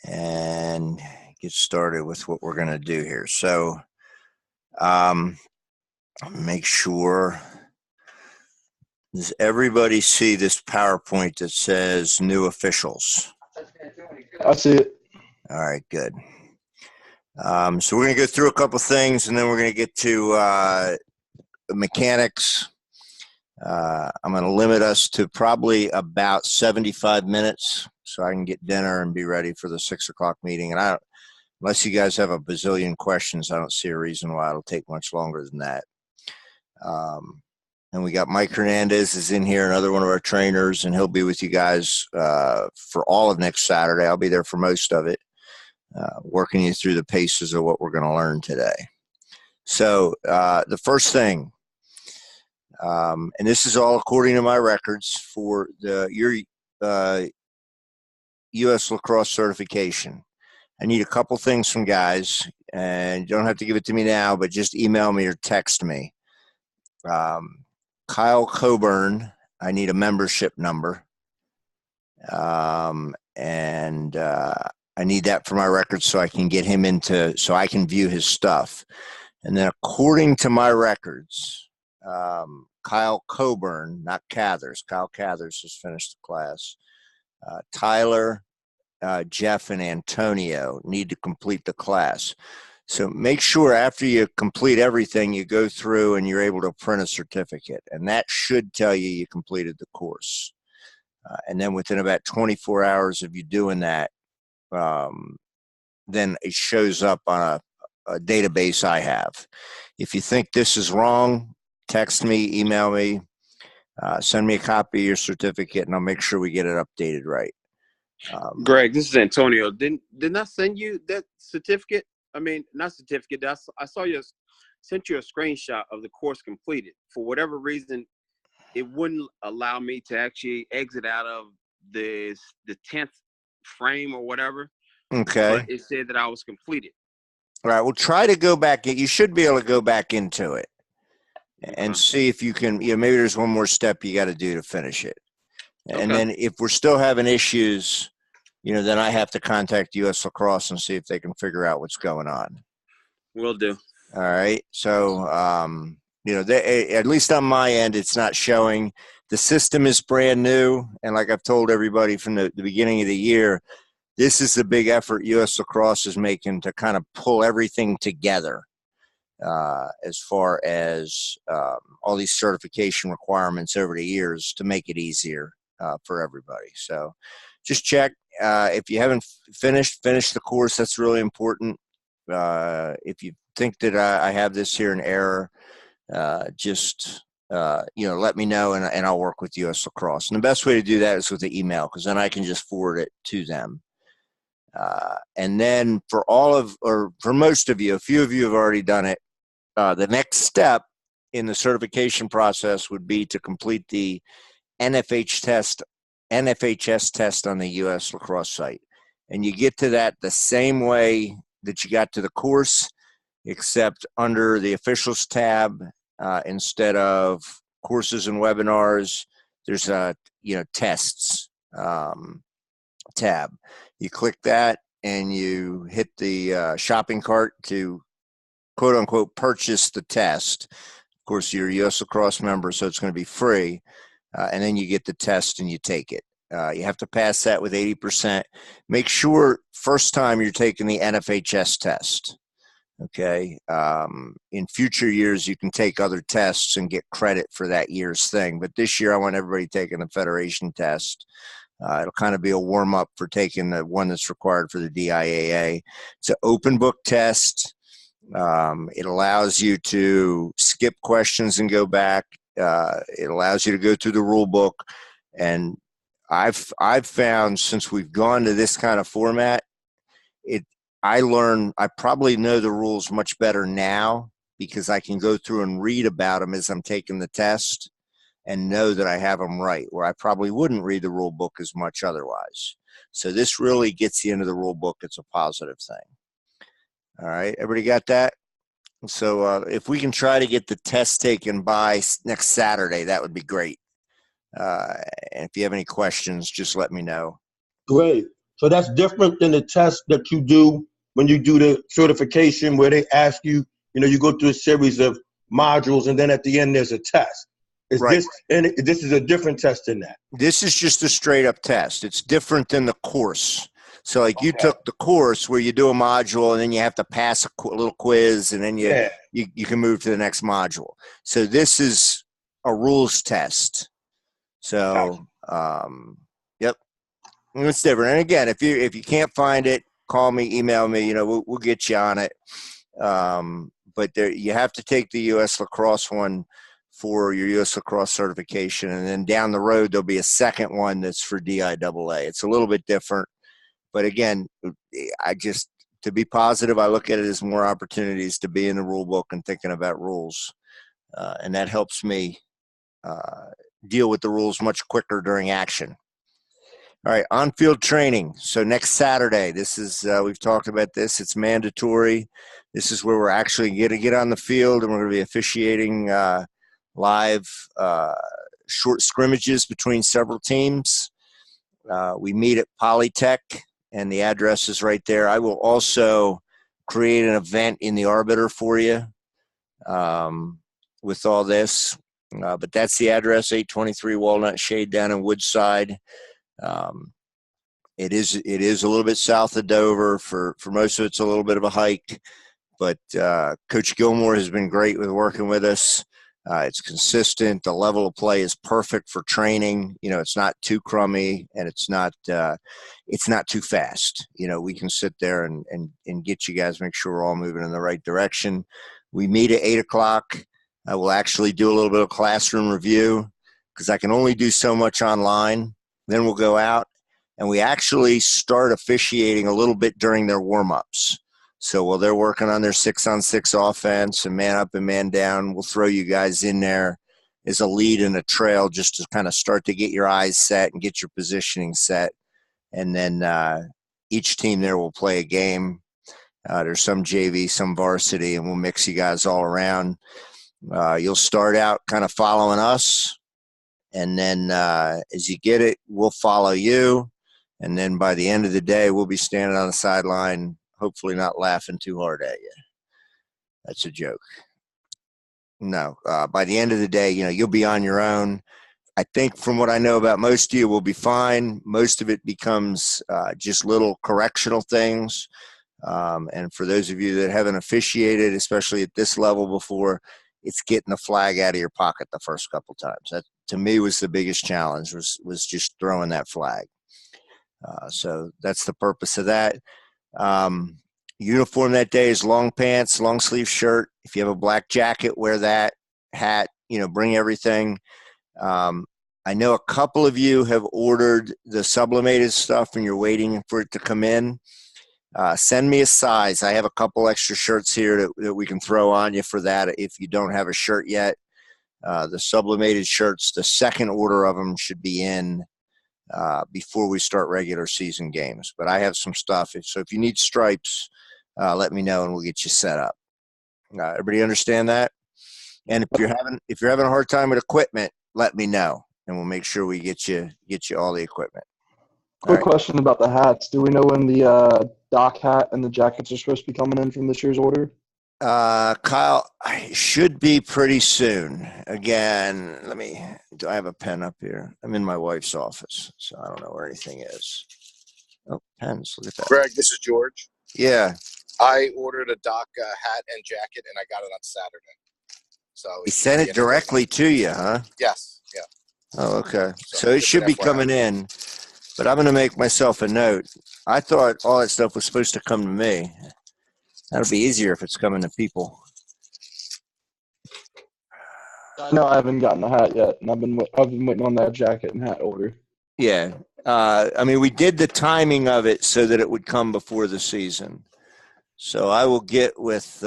and get started with what we're going to do here. So make sure, does everybody see this PowerPoint that says new officials? I see it. All right, good. So we're going to go through a couple things, and then we're going to get to mechanics. I'm going to limit us to probably about 75 minutes so I can get dinner and be ready for the 6 o'clock meeting. And unless you guys have a bazillion questions, I don't see a reason why it'll take much longer than that. And we got Mike Hernandez is in here, another one of our trainers, and he'll be with you guys for all of next Saturday. I'll be there for most of it, working you through the paces of what we're going to learn today. So the first thing, and this is all according to my records for your U.S. lacrosse certification. I need a couple things from guys, and you don't have to give it to me now, but just email me or text me. Kyle Coburn, I need a membership number. And I need that for my records so I can get him so I can view his stuff. And then according to my records, Kyle Coburn, not Cathers. Kyle Cathers has finished the class. Tyler, Jeff, and Antonio need to complete the class. So make sure after you complete everything, you go through and you're able to print a certificate. And that should tell you you completed the course. And then within about 24 hours of you doing that, then it shows up on a database I have. If you think this is wrong, text me, email me, send me a copy of your certificate, and I'll make sure we get it updated right. Greg, this is Antonio. Didn't I send you that certificate? I mean, not certificate. I saw sent you a screenshot of the course completed. For whatever reason, it wouldn't allow me to actually exit out of the 10th frame or whatever. Okay. But it said that I was completed. All right. Well, try to go back. You should be able to go back into it and see if you can. Maybe there's one more step you got to do to finish it. And then if we're still having issues, then I have to contact U.S. Lacrosse and see if they can figure out what's going on. Will do. All right. So, at least on my end, it's not showing. The system is brand new. And like I've told everybody from the beginning of the year, this is the big effort U.S. Lacrosse is making to kind of pull everything together as far as all these certification requirements over the years to make it easier for everybody. So just check. If you haven't finished the course, that's really important. If you think that I have this here in error, just let me know and I'll work with U.S. Lacrosse. And the best way to do that is with the email, because then I can just forward it to them. And then for most of you, a few of you have already done it. The next step in the certification process would be to complete the NFHS test on the U.S. Lacrosse site. And you get to that the same way that you got to the course, except under the officials tab, instead of courses and webinars, there's a tests tab. You click that and you hit the shopping cart to quote unquote purchase the test. Of course, you're a U.S. Lacrosse member, so it's going to be free. And then you get the test and you take it. You have to pass that with 80%. Make sure first time you're taking the NFHS test. Okay. In future years, you can take other tests and get credit for that year's thing. But this year, I want everybody taking the Federation test. It'll kind of be a warm up for taking the one that's required for the DIAA. It's an open book test. It allows you to skip questions and go back. It allows you to go through the rule book. And I've found since we've gone to this kind of format, I probably know the rules much better now because I can go through and read about them as I'm taking the test and know that I have them right, where I probably wouldn't read the rule book as much otherwise. So this really gets you into the rule book. It's a positive thing. All right, everybody got that? So if we can try to get the test taken by next Saturday, that would be great. And if you have any questions, just let me know. Great. So that's different than the test that you do when you do the certification, where they ask you, you go through a series of modules, and then at the end there's a test. Is Right. This is a different test than that? This is just a straight up test. It's different than the course. So like you Okay. took the course where you do a module and then you have to pass a little quiz and then Yeah. you can move to the next module. So this is a rules test. So, yep, it's different. And again, if you can't find it, call me, email me. We'll get you on it. But you have to take the U.S. lacrosse one for your U.S. lacrosse certification, and then down the road there'll be a second one that's for DIAA. It's a little bit different, but again, to be positive, I look at it as more opportunities to be in the rule book and thinking about rules, and that helps me deal with the rules much quicker during action. All right, on-field training. So next Saturday, this is, we've talked about this, it's mandatory. This is where we're actually going to get on the field, and we're going to be officiating live short scrimmages between several teams. We meet at Polytech, and the address is right there. I will also create an event in the Arbiter for you with all this. But that's the address, 823 Walnut Shade down in Woodside. It is a little bit south of Dover. For most of it's a little bit of a hike, but Coach Gilmore has been great with working with us. It's consistent. The level of play is perfect for training. It's not too crummy, and it's not too fast. We can sit there and get you guys, make sure we're all moving in the right direction. We meet at 8:00. I will actually do a little bit of classroom review because I can only do so much online. Then we'll go out, and we actually start officiating a little bit during their warm-ups. So while they're working on their 6-on-6 offense and man up and man down, we'll throw you guys in there as a lead and a trail just to kind of start to get your eyes set and get your positioning set. And then each team there will play a game. There's some JV, some varsity, and we'll mix you guys all around. You'll start out kind of following us, and then as you get it, we'll follow you. And then by the end of the day, we'll be standing on the sideline, hopefully not laughing too hard at you. That's a joke. No, by the end of the day, you'll be on your own. I think from what I know about most of you, we'll be fine. Most of it becomes just little correctional things. And for those of you that haven't officiated, especially at this level before, it's getting the flag out of your pocket the first couple times. That, to me, was the biggest challenge, was just throwing that flag. So that's the purpose of that. Uniform that day is long pants, long sleeve shirt. If you have a black jacket, wear that. Hat, bring everything. I know a couple of you have ordered the sublimated stuff and you're waiting for it to come in. Send me a size. I have a couple extra shirts here that we can throw on you for that if you don't have a shirt yet. The sublimated shirts, the second order of them should be in before we start regular season games. But I have some stuff. So if you need stripes, let me know and we'll get you set up. Everybody understand that? And if you're having a hard time with equipment, let me know and we'll make sure we get you all the equipment. Quick question about the hats. Do we know when the dock hat and the jackets are supposed to be coming in from this year's order? Kyle, should be pretty soon. Again, do I have a pen up here? I'm in my wife's office, so I don't know where anything is. Oh, pens, look at that. Greg, this is George. Yeah. I ordered a dock hat and jacket, and I got it on Saturday. So he sent it directly to you, huh? Yes, yeah. Oh, okay. So it should be coming in, but I'm going to make myself a note. I thought all that stuff was supposed to come to me. That'll be easier if it's coming to people. No, I haven't gotten the hat yet, and I've been waiting on that jacket and hat order. Yeah. We did the timing of it so that it would come before the season. So I will get with,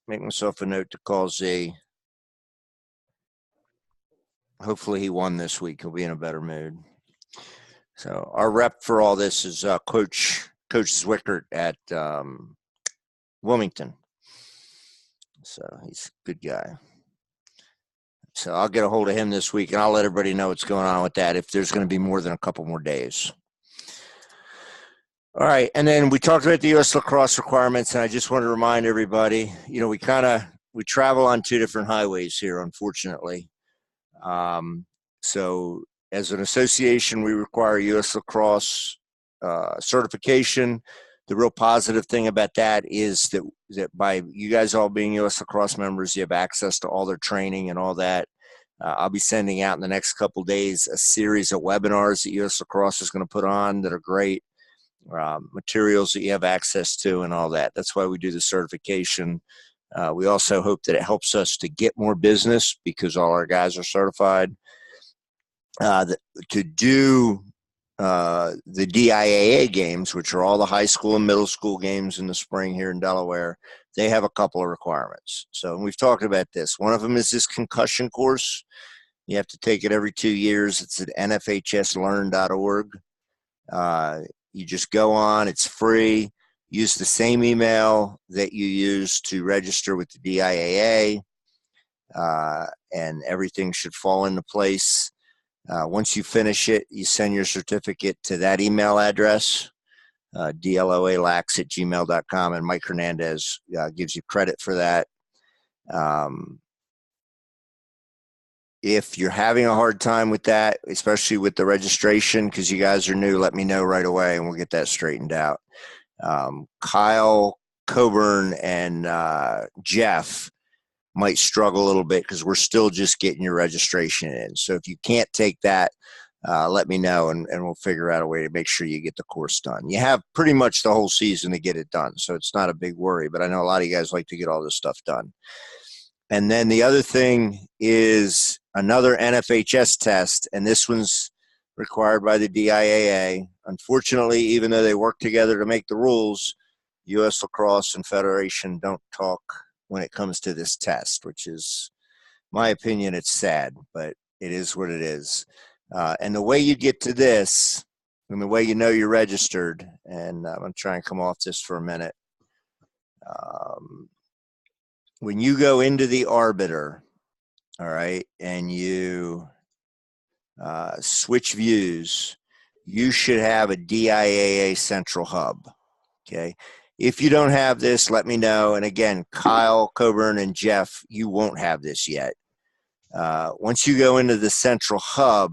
make myself a note to call Z. Hopefully he won this week. He'll be in a better mood. So our rep for all this is Coach Zwickert at Wilmington. So he's a good guy. So I'll get a hold of him this week, and I'll let everybody know what's going on with that if there's going to be more than a couple more days. All right, and then we talked about the U.S. lacrosse requirements, and I just want to remind everybody, we travel on two different highways here, unfortunately. So as an association, we require U.S. lacrosse certification. The real positive thing about that is that by you guys all being U.S. lacrosse members, you have access to all their training and all that. I'll be sending out in the next couple days a series of webinars that U.S. lacrosse is going to put on that are great. Materials that you have access to and all that. That's why we do the certification. We also hope that it helps us to get more business because all our guys are certified. To do the DIAA games, which are all the high school and middle school games in the spring here in Delaware, they have a couple of requirements. So we've talked about this. One of them is this concussion course. You have to take it every 2 years. It's at nfhslearn.org. You just go on, it's free. Use the same email that you use to register with the DIAA, and everything should fall into place. Once you finish it, you send your certificate to that email address, DLOA@gmail.com, and Mike Hernandez gives you credit for that. If you're having a hard time with that, especially with the registration, because you guys are new, let me know right away and we'll get that straightened out. Kyle, Coburn, and Jeff might struggle a little bit because we're still just getting your registration in. So if you can't take that, let me know and we'll figure out a way to make sure you get the course done. You have pretty much the whole season to get it done, so it's not a big worry, but I know a lot of you guys like to get all this stuff done. And then the other thing is another NFHS test, and this one's required by the DIAA. Unfortunately, even though they work together to make the rules, U.S. Lacrosse and Federation don't talk when it comes to this test, which is, my opinion, it's sad, but it is what it is. And the way you get to this, and the way you know you're registered, and I'm going to try and come off this for a minute. When you go into the arbiter, all right, and you switch views, you should have a DIAA central hub, okay? If you don't have this, let me know. And again, Kyle, Coburn, and Jeff, you won't have this yet. Once you go into the central hub,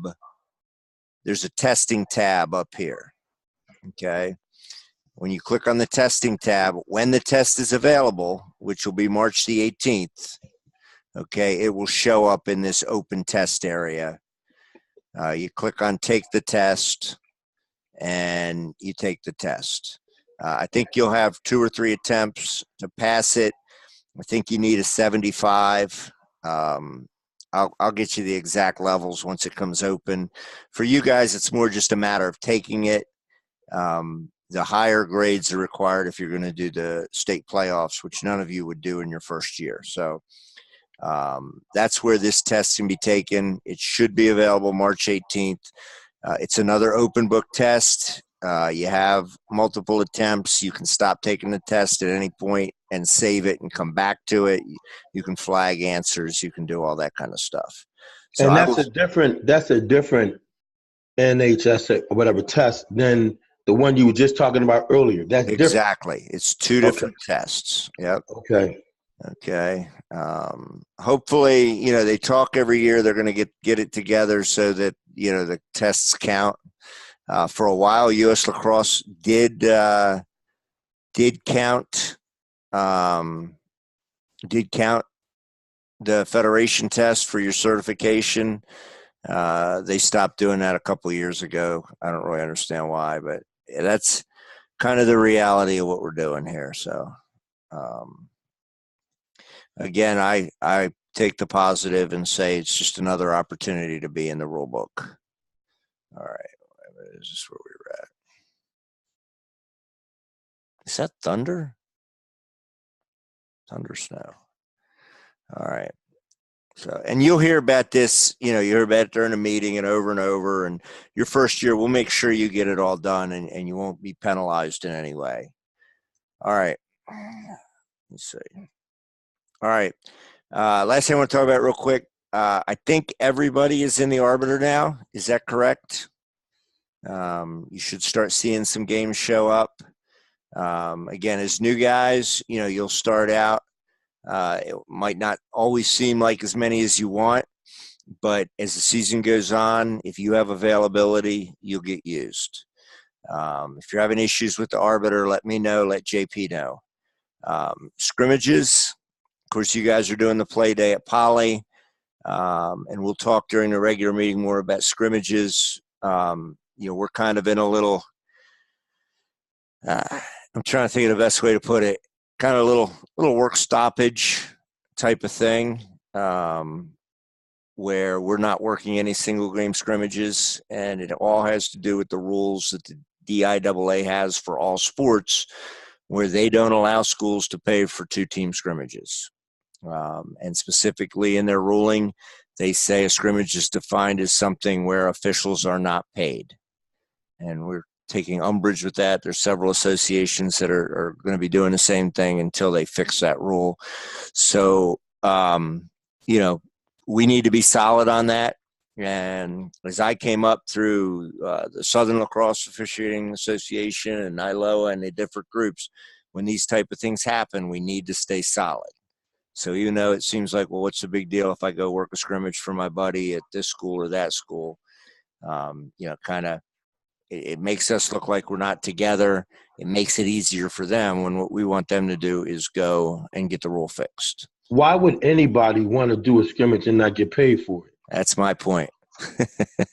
there's a testing tab up here, okay? When you click on the testing tab, when the test is available, which will be March the 18th, okay, it will show up in this open test area. You click on take the test and you take the test. I think you'll have 2 or 3 attempts to pass it. I think you need a 75. I'll get you the exact levels once it comes open. For you guys, it's more just a matter of taking it. The higher grades are required if you're going to do the state playoffs, which none of you would do in your first year. So that's where this test can be taken. It should be available March 18th. It's another open book test. You have multiple attempts. You can stop taking the test at any point and save it and come back to it. You can flag answers. You can do all that kind of stuff. So and that's a different NHS or whatever test than the one you were just talking about earlier. That's exactly different. It's 2 different tests. Yep. Okay. Hopefully, they talk every year. They're going to get it together so that the tests count. For a while, U.S. Lacrosse did count the Federation test for your certification. They stopped doing that a couple of years ago. I don't really understand why, but that's kind of the reality of what we're doing here. So, again, I take the positive and say it's just another opportunity to be in the rule book. All right. Is this where we were at? Is that thunder? Thunder snow. All right. So, and you'll hear about this, you hear about it during a meeting and over, and your first year, we'll make sure you get it all done and you won't be penalized in any way. All right. Let's see. All right. Last thing I want to talk about real quick. I think everybody is in the arbiter now. Is that correct? You should start seeing some games show up. Again, as new guys, you'll start out. It might not always seem like as many as you want, but as the season goes on, if you have availability, you'll get used. If you're having issues with the arbiter, let me know, let JP know. Scrimmages, of course, you guys are doing the play day at Poly, and we'll talk during the regular meeting more about scrimmages. We're kind of in a little, I'm trying to think of the best way to put it, kind of a little work stoppage type of thing, where we're not working any single game scrimmages, and it all has to do with the rules that the DIAA has for all sports, where they don't allow schools to pay for 2-team scrimmages. And specifically in their ruling, they say a scrimmage is defined as something where officials are not paid. And we're taking umbrage with that. There's several associations that are going to be doing the same thing until they fix that rule. So, we need to be solid on that. And as I came up through the Southern Lacrosse Officiating Association and DLOA and the different groups, when these type of things happen, we need to stay solid. So even though it seems like, well, what's the big deal if I go work a scrimmage for my buddy at this school or that school? It makes us look like we're not together. It makes it easier for them when what we want them to do is go and get the rule fixed. Why would anybody want to do a scrimmage and not get paid for it? That's my point.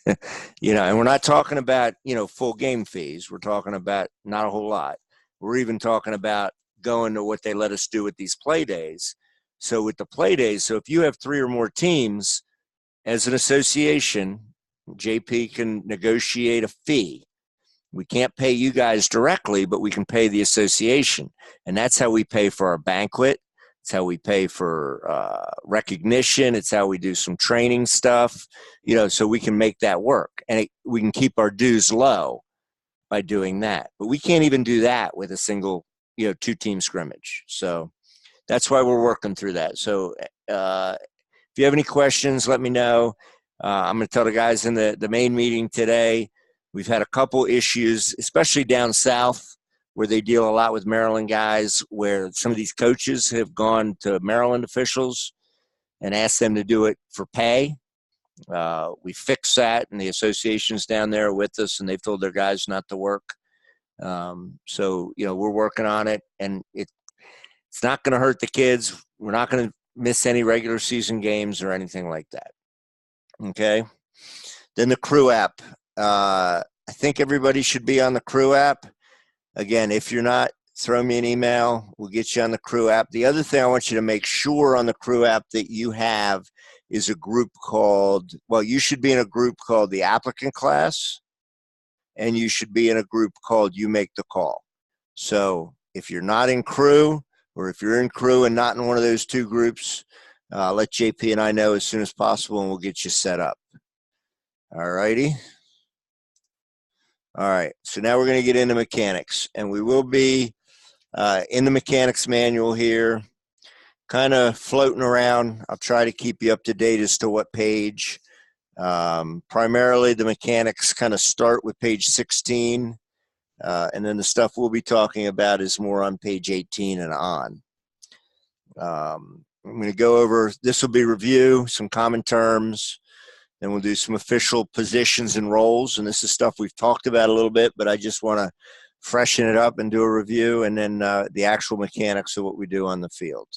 And we're not talking about, full game fees. We're talking about not a whole lot. We're even talking about going to what they let us do with these play days. So with the play days, so if you have 3 or more teams as an association, JP can negotiate a fee. We can't pay you guys directly, but we can pay the association. And that's how we pay for our banquet. It's how we pay for recognition. It's how we do some training stuff, so we can make that work. And we can keep our dues low by doing that. But we can't even do that with a single, 2-team scrimmage. So that's why we're working through that. So if you have any questions, let me know. I'm going to tell the guys in the main meeting today, we've had a couple issues, especially down south, where they deal a lot with Maryland guys, where some of these coaches have gone to Maryland officials and asked them to do it for pay. We fixed that, and the associations down there are with us, and they've told their guys not to work. So, we're working on it, and it's not going to hurt the kids. We're not going to miss any regular season games or anything like that. Okay? Then the Crew app. I think everybody should be on the Crew app. Again, if you're not, throw me an email. We'll get you on the Crew app. The other thing I want you to make sure on the Crew app that you have is a group you should be in a group called the Applicant class, and you should be in a group called You Make the Call. So if you're not in Crew, or if you're in Crew and not in one of those 2 groups, let JP and I know as soon as possible, and we'll get you set up. All righty. All right, so now we're going to get into mechanics, and we will be in the mechanics manual here, kind of floating around. I'll try to keep you up to date as to what page. Primarily, the mechanics kind of start with page 16, and then the stuff we'll be talking about is more on page 18 and on. I'm going to go over, this will be review, some common terms. Then we'll do some official positions and roles, and this is stuff we've talked about a little bit, but I just want to freshen it up and do a review, and then the actual mechanics of what we do on the field.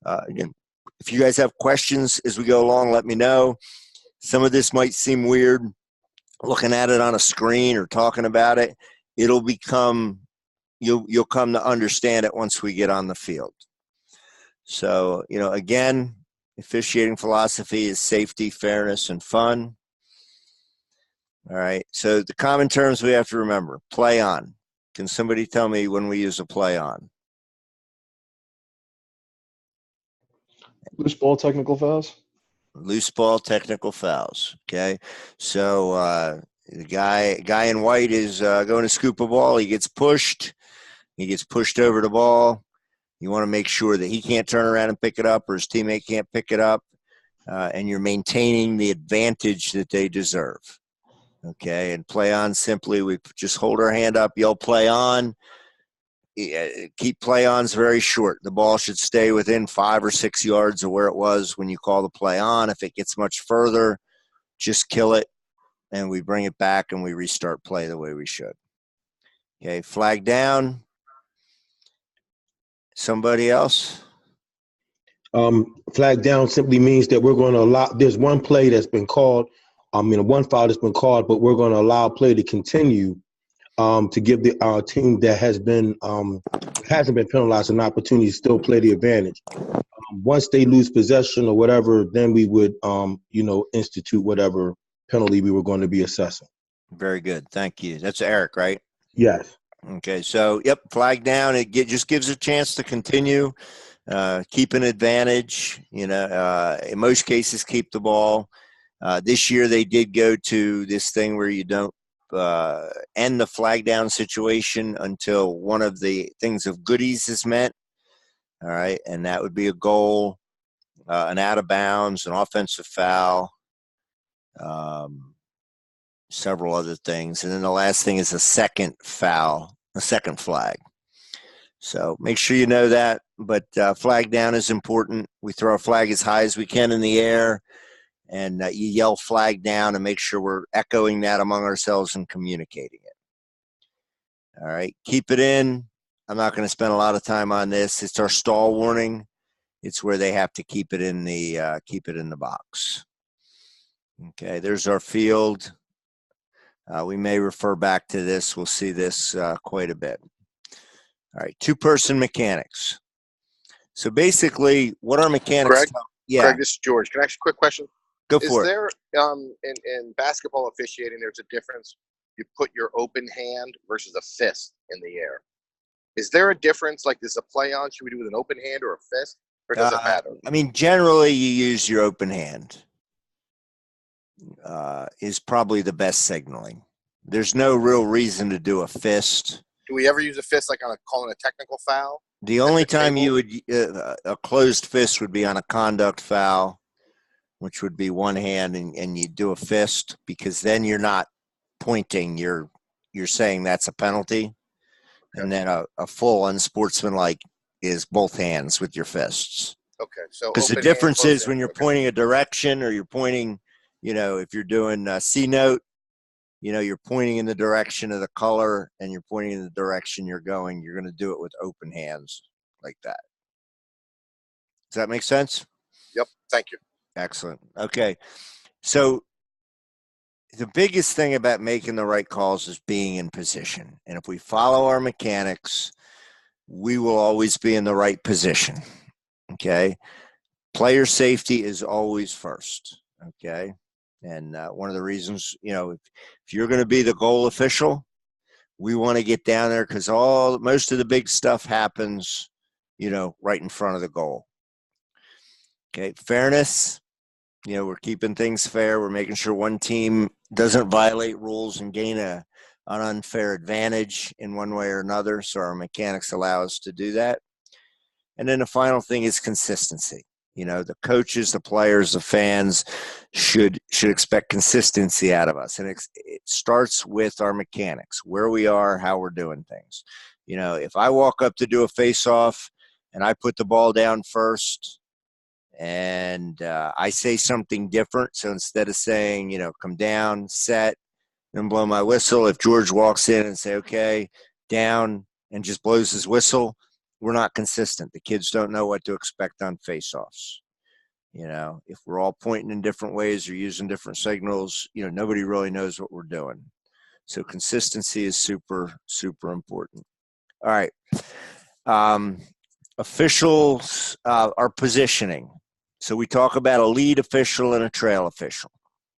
Again, if you guys have questions as we go along, let me know. Some of this might seem weird looking at it on a screen or talking about it. It'll become, you'll come to understand it once we get on the field. So, again, officiating philosophy is safety, fairness, and fun. All right. So the common terms we have to remember. Play on. Can somebody tell me when we use a play on? Loose ball, technical fouls. Loose ball, technical fouls. Okay. So the guy in white is going to scoop a ball. He gets pushed. He gets pushed over the ball. You want to make sure that he can't turn around and pick it up, or his teammate can't pick it up, and you're maintaining the advantage that they deserve. Okay, and play on simply, we just hold our hand up, yell play on. Keep play-ons very short. The ball should stay within 5 or 6 yards of where it was when you call the play on. If it gets much further, just kill it, and we bring it back and we restart play the way we should. Okay, flag down. Somebody else? Flag down simply means that we're going to allow. There's one play that's been called. One foul that's been called, but we're going to allow play to continue to give the team that hasn't been penalized an opportunity to still play the advantage. Once they lose possession or whatever, then we would, institute whatever penalty we were going to be assessing. Very good. Thank you. That's Eric, right? Yes. Okay. So, yep, flag down. It just gives a chance to continue, keep an advantage, in most cases, keep the ball. This year they did go to this thing where you don't end the flag down situation until one of the things of goodies is met. All right. And that would be a goal, an out of bounds, an offensive foul, several other things. And then the last thing is a second foul, a second flag. So make sure you know that. But flag down is important. We throw our flag as high as we can in the air, and you yell flag down and make sure we're echoing that among ourselves and communicating it. All right. Keep it in. I'm not going to spend a lot of time on this. It's our stall warning. It's where they have to keep it in the box. Okay, there's our field. We may refer back to this. We'll see this quite a bit. All right, two-person mechanics. So basically, what our mechanics Greg? tell, yeah. Greg, this is George. Can I ask you a quick question? Go for it. Is there in basketball officiating, there's a difference? You put your open hand versus a fist in the air. Is there a difference? Like, is a play on? Should we do with an open hand or a fist? Or does it matter? I mean, generally, you use your open hand. Is probably the best signaling. There's no real reason to do a fist. Do we ever use a fist like on calling a technical foul? The only time you would a closed fist would be on a conduct foul, which would be one hand, and you do a fist because then you're not pointing. You're saying that's a penalty. And then a full unsportsmanlike is both hands with your fists. Okay, so because the difference is when you're pointing a direction or you're pointing, if you're doing a C note, you're pointing in the direction of the color and you're pointing in the direction you're going. You're going to do it with open hands like that. Does that make sense? Yep. Thank you. Excellent. Okay. So the biggest thing about making the right calls is being in position. And if we follow our mechanics, we will always be in the right position. Okay. Player safety is always first. Okay. And one of the reasons, if you're going to be the goal official, we want to get down there because most of the big stuff happens, right in front of the goal. Okay. Fairness. We're keeping things fair. We're making sure one team doesn't violate rules and gain an unfair advantage in one way or another. So our mechanics allow us to do that. And then the final thing is consistency. The coaches, the players, the fans should expect consistency out of us. And it starts with our mechanics, where we are, how we're doing things. If I walk up to do a face-off and I put the ball down first, and I say something different. So instead of saying, come down, set, and blow my whistle, if George walks in and say, okay, down, and just blows his whistle, we're not consistent. The kids don't know what to expect on face-offs. If we're all pointing in different ways or using different signals, nobody really knows what we're doing. So consistency is super, super important. All right. Officials are positioning. So we talk about a lead official and a trail official,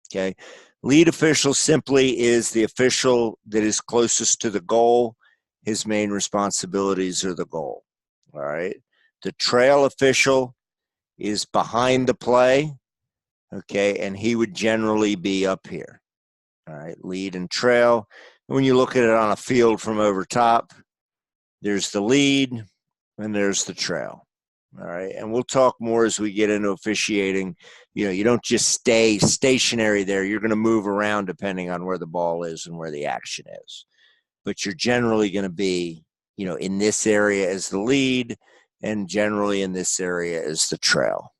okay? Lead official simply is the official that is closest to the goal. His main responsibilities are the goal, all right? The trail official is behind the play, okay? And he would generally be up here, all right? Lead and trail. When you look at it on a field from over top, there's the lead and there's the trail. All right. And we'll talk more as we get into officiating. You know, you don't just stay stationary there. You're going to move around depending on where the ball is and where the action is. But you're generally going to be, you know, in this area as the lead and generally in this area as the trail.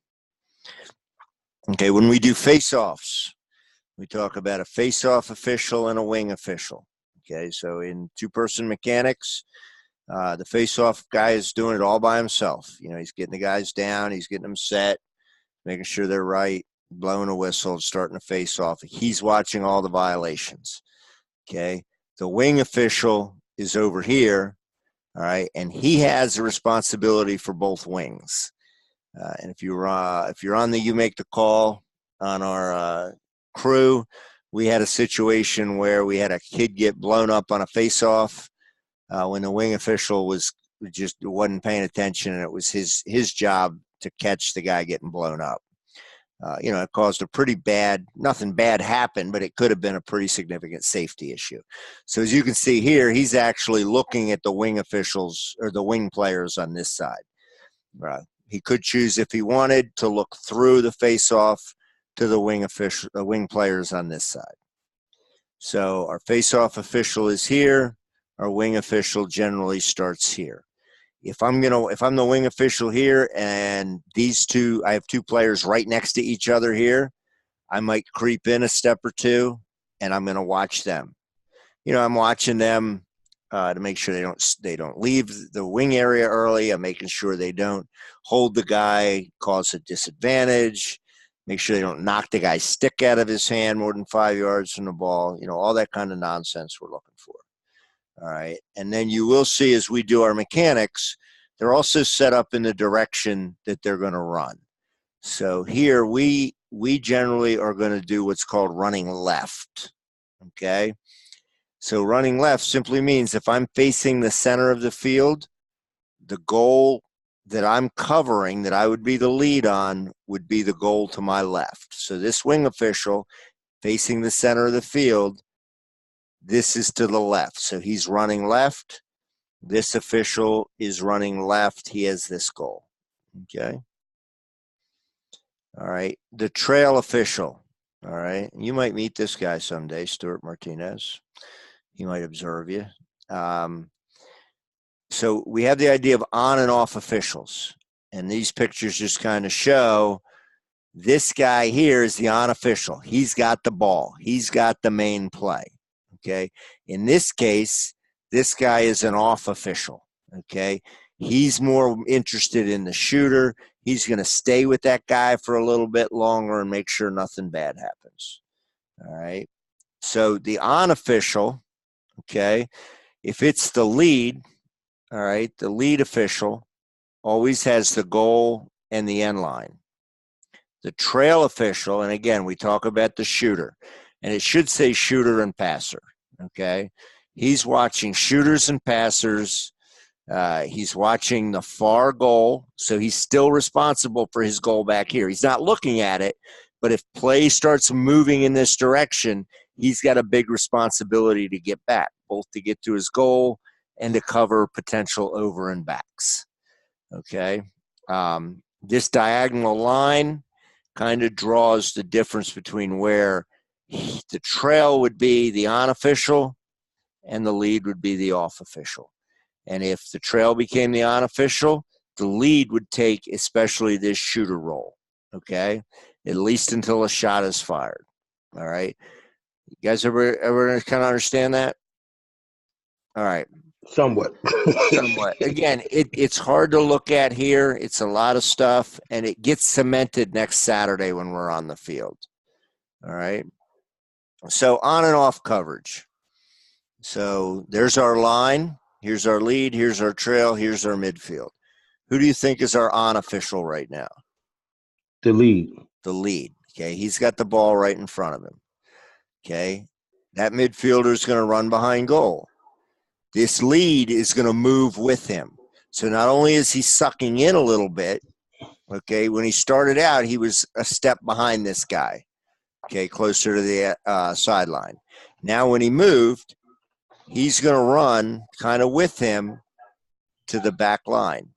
Okay. When we do face-offs, we talk about a face-off official and a wing official. Okay. So in two-person mechanics, the face-off guy is doing it all by himself. You know, he's getting the guys down, he's getting them set, making sure they're right, blowing a whistle, starting a face-off. He's watching all the violations. Okay. The wing official is over here. All right. And he has the responsibility for both wings. And if you're on the You Make the Call on our crew, we had a situation where we had a kid get blown up on a face-off. When the wing official wasn't paying attention, and it was his job to catch the guy getting blown up. You know, it caused a pretty bad, nothing bad happened, but it could have been a pretty significant safety issue. So as you can see here, he's actually looking at the wing officials or the wing players on this side. He could choose, if he wanted, to look through the face-off to the wing players on this side. So our face-off official is here. Our wing official generally starts here. If I'm the wing official here and I have two players right next to each other here, I might creep in a step or two and I'm going to watch them. You know, I'm watching them to make sure they don't leave the wing area early. I'm making sure they don't hold the guy, cause a disadvantage, make sure they don't knock the guy's stick out of his hand more than 5 yards from the ball, you know, all that kind of nonsense we're looking for. All right. And then you will see as we do our mechanics, they're also set up in the direction that they're going to run. So here we generally are going to do what's called running left. Okay. So running left simply means if I'm facing the center of the field, the goal that I'm covering, that I would be the lead on, would be the goal to my left. So this wing official facing the center of the field, this is to the left. So he's running left. This official is running left. He has this goal. Okay. All right. The trail official. All right. You might meet this guy someday, Stuart Martinez. He might observe you. So we have the idea of on and off officials. And these pictures just kind of show this guy here is the on official. He's got the ball. He's got the main play. Okay. In this case, this guy is an off official. Okay. He's more interested in the shooter. He's going to stay with that guy for a little bit longer and make sure nothing bad happens. All right. So the on official, okay, if it's the lead, all right, the lead official always has the goal and the end line. The trail official, and again, we talk about the shooter, and it should say shooter and passer. Okay. He's watching shooters and passers. He's watching the far goal. So he's still responsible for his goal back here. He's not looking at it, but if play starts moving in this direction, he's got a big responsibility to get back, both to get to his goal and to cover potential over and backs. Okay. This diagonal line kind of draws the difference between where the trail would be the on official and the lead would be the off official. And if the trail became the on official, the lead would take especially this shooter role. Okay. At least until a shot is fired. All right. You guys ever kind of understand that? All right. Somewhat. Somewhat. Again, it's hard to look at here. It's a lot of stuff, and it gets cemented next Saturday when we're on the field. All right. So on and off coverage. So there's our line. Here's our lead. Here's our trail. Here's our midfield. Who do you think is our on official right now? The lead. The lead. Okay. He's got the ball right in front of him. Okay. That midfielder is going to run behind goal. This lead is going to move with him. So not only is he sucking in a little bit, okay, when he started out, he was a step behind this guy, okay, closer to the sideline. Now when he moved, he's going to run kind of with him to the back line,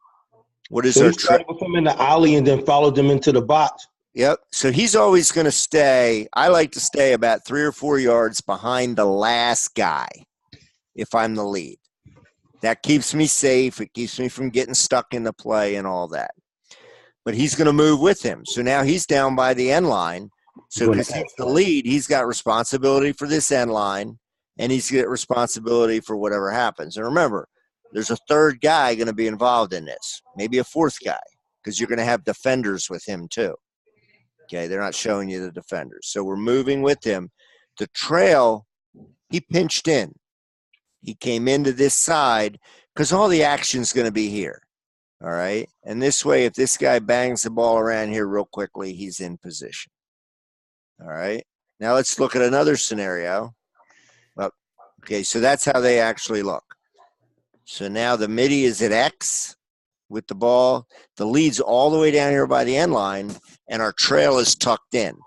What is So our he started with him in the alley and then followed them into the box. Yep. So he's always going to stay. I like to stay about 3 or 4 yards behind the last guy if I'm the lead. That keeps me safe. It keeps me from getting stuck in the play and all that. But he's going to move with him. So now he's down by the end line. So because he's the lead, he's got responsibility for this end line, and he's got responsibility for whatever happens. And remember, there's a third guy going to be involved in this, maybe a fourth guy, because you're going to have defenders with him too. Okay, they're not showing you the defenders. So we're moving with him. The trail, he pinched in. He came into this side because all the action's going to be here. All right. And this way, if this guy bangs the ball around here real quickly, he's in position. All right. Now let's look at another scenario. Well, okay, so that's how they actually look. So now the midi is at X with the ball. The lead's all the way down here by the end line, and our trail is tucked in.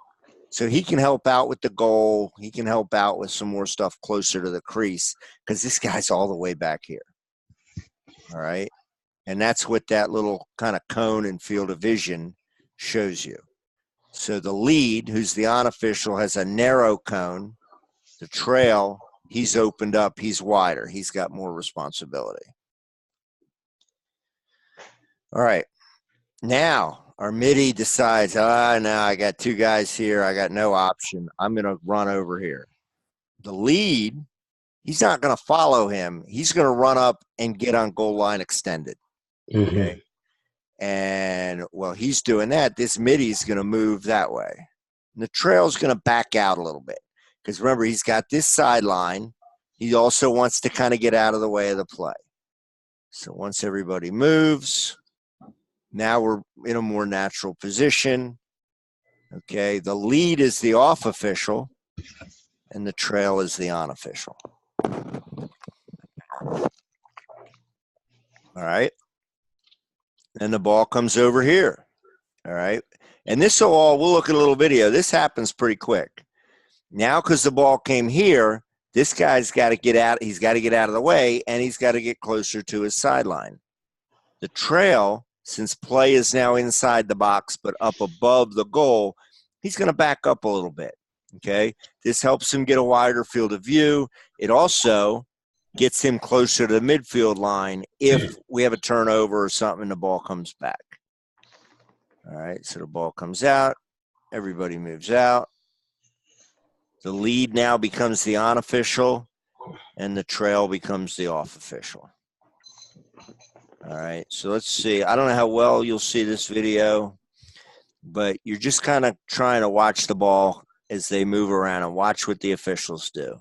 So he can help out with the goal. He can help out with some more stuff closer to the crease because this guy's all the way back here. All right. And that's what that little kind of cone and field of vision shows you. So the lead, who's the unofficial, has a narrow cone. The trail, he's opened up. He's wider. He's got more responsibility. All right. Now, our midi decides, now I got 2 guys here. I got no option. I'm going to run over here. The lead, he's not going to follow him. He's going to run up and get on goal line extended. Okay. And while he's doing that, this midi is going to move that way. And the trail is going to back out a little bit. Because remember, he's got this sideline. He also wants to kind of get out of the way of the play. So once everybody moves, now we're in a more natural position. Okay, the lead is the off official, and the trail is the on official. All right. And the ball comes over here. All right. And this will we'll look at a little video. This happens pretty quick. Now, because the ball came here, this guy's got to get out. He's got to get out of the way, and he's got to get closer to his sideline. The trail, since play is now inside the box but up above the goal, he's going to back up a little bit. Okay. This helps him get a wider field of view. It also gets him closer to the midfield line if we have a turnover or something and the ball comes back. All right, so the ball comes out. Everybody moves out. The lead now becomes the on-official, and the trail becomes the off-official. All right, so let's see. I don't know how well you'll see this video, but you're just kind of trying to watch the ball as they move around and watch what the officials do.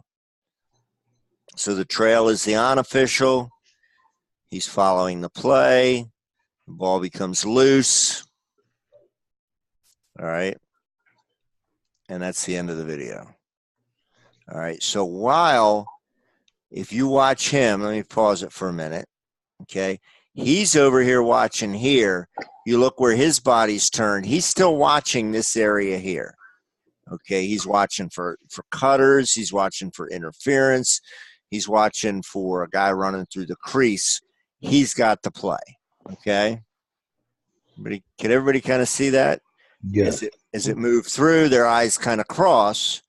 So the trail is the on-official. He's following the play. The ball becomes loose. All right. And that's the end of the video. All right. So if you watch him, let me pause it for a minute. Okay. He's over here watching here. You look where his body's turned. He's still watching this area here. Okay. He's watching for cutters. He's watching for interference. He's watching for a guy running through the crease. He's got the play. Okay. Can everybody kind of see that? Yes. As it moves through, their eyes kind of cross.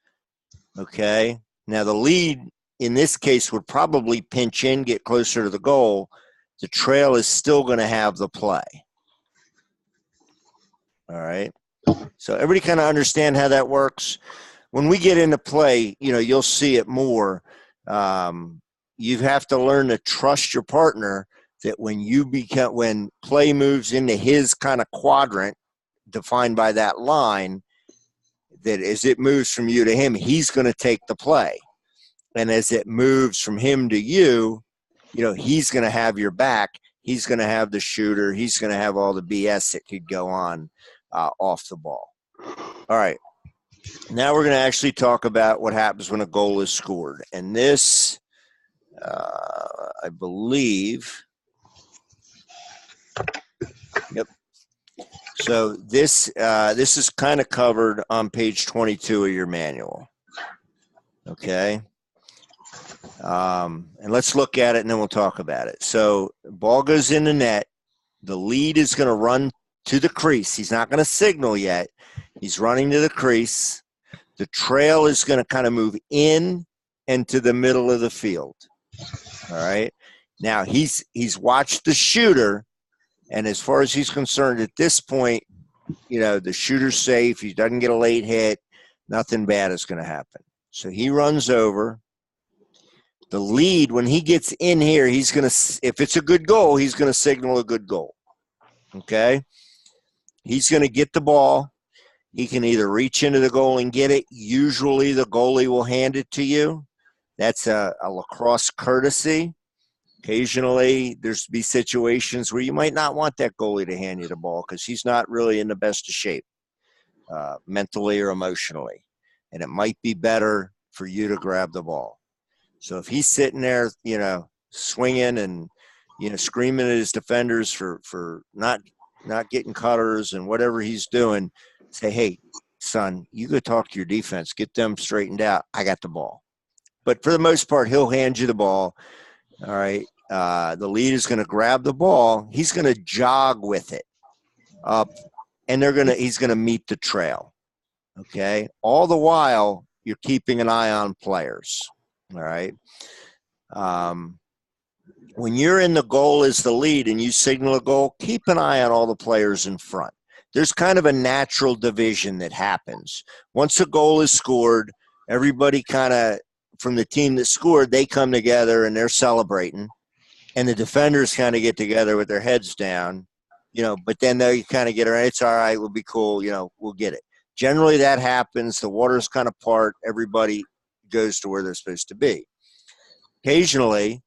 Okay. Now the lead in this case would probably pinch in, get closer to the goal. The trail is still going to have the play. All right. So everybody kind of understand how that works. When we get into play, you'll see it more. You have to learn to trust your partner that when play moves into his kind of quadrant defined by that line, that as it moves from you to him, he's going to take the play. And as it moves from him to you, he's going to have your back. He's going to have the shooter. He's going to have all the BS that could go on off the ball. All right. Now we're going to actually talk about what happens when a goal is scored. And this, I believe, yep. So this is kind of covered on page 22 of your manual. Okay. And let's look at it and then we'll talk about it. So ball goes in the net. The lead is going to run to the crease. He's not going to signal yet. He's running to the crease. The trail is going to kind of move in and to the middle of the field. All right. Now he's watched the shooter, and as far as he's concerned at this point, you know, the shooter's safe. He doesn't get a late hit. Nothing bad is going to happen. So he runs over. The lead, when he gets in here, he's going to, if it's a good goal, he's going to signal a good goal. Okay? He's going to get the ball. He can either reach into the goal and get it. Usually the goalie will hand it to you. That's a lacrosse courtesy. Occasionally, there's be situations where you might not want that goalie to hand you the ball because he's not really in the best of shape, mentally or emotionally. And it might be better for you to grab the ball. So if he's sitting there, you know, swinging and, you know, screaming at his defenders for not getting cutters and whatever he's doing, say, hey, son, you go talk to your defense. Get them straightened out. I got the ball. But for the most part, he'll hand you the ball. All right. The lead is going to grab the ball. He's going to jog with it up, and he's going to meet the trail. Okay. All the while, you're keeping an eye on players. All right. When you're in the goal as the lead and you signal a goal, keep an eye on all the players in front. There's kind of a natural division that happens. Once a goal is scored, everybody kind of, from the team that scored, they come together and they're celebrating, and the defenders kind of get together with their heads down, you know, but then they kind of get around. It's all right. We'll be cool. You know, we'll get it. Generally that happens. The water's kind of part. Everybody goes to where they're supposed to be. Occasionally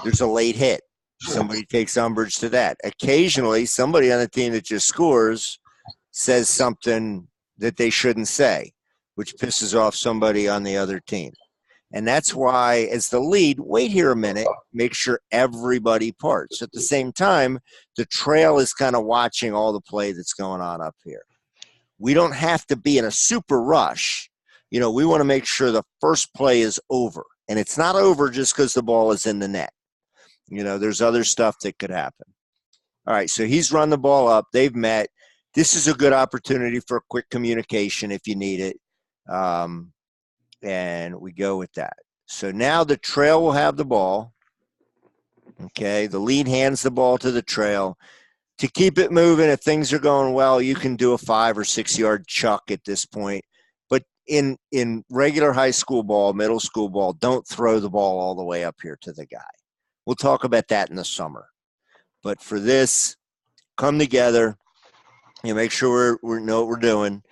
there's a late hit. Somebody takes umbrage to that. Occasionally somebody on the team that just scores says something that they shouldn't say, which pisses off somebody on the other team. And that's why, as the lead, wait here a minute, make sure everybody parts. At the same time, the trail is kind of watching all the play that's going on up here. We don't have to be in a super rush. You know, we want to make sure the first play is over. And it's not over just because the ball is in the net. You know, there's other stuff that could happen. All right, so he's run the ball up. They've met. This is a good opportunity for a quick communication if you need it. And we go with that. So now the trail will have the ball. Okay, the lead hands the ball to the trail. To keep it moving, if things are going well, you can do a 5 or 6 yard chuck at this point. But in regular high school ball, middle school ball, don't throw the ball all the way up here to the guy. We'll talk about that in the summer. But for this, come together. You make sure we know what we're doing.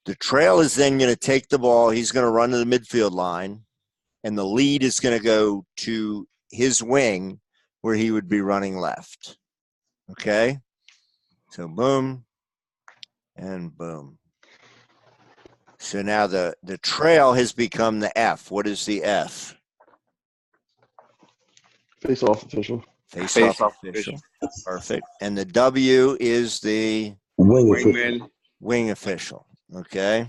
The trail is then going to take the ball. He's going to run to the midfield line, and the lead is going to go to his wing where he would be running left. Okay? So boom and boom. So now the trail has become the F. What is the F? Face-off official. Face-off official. Perfect. And the W is the wing official. Okay.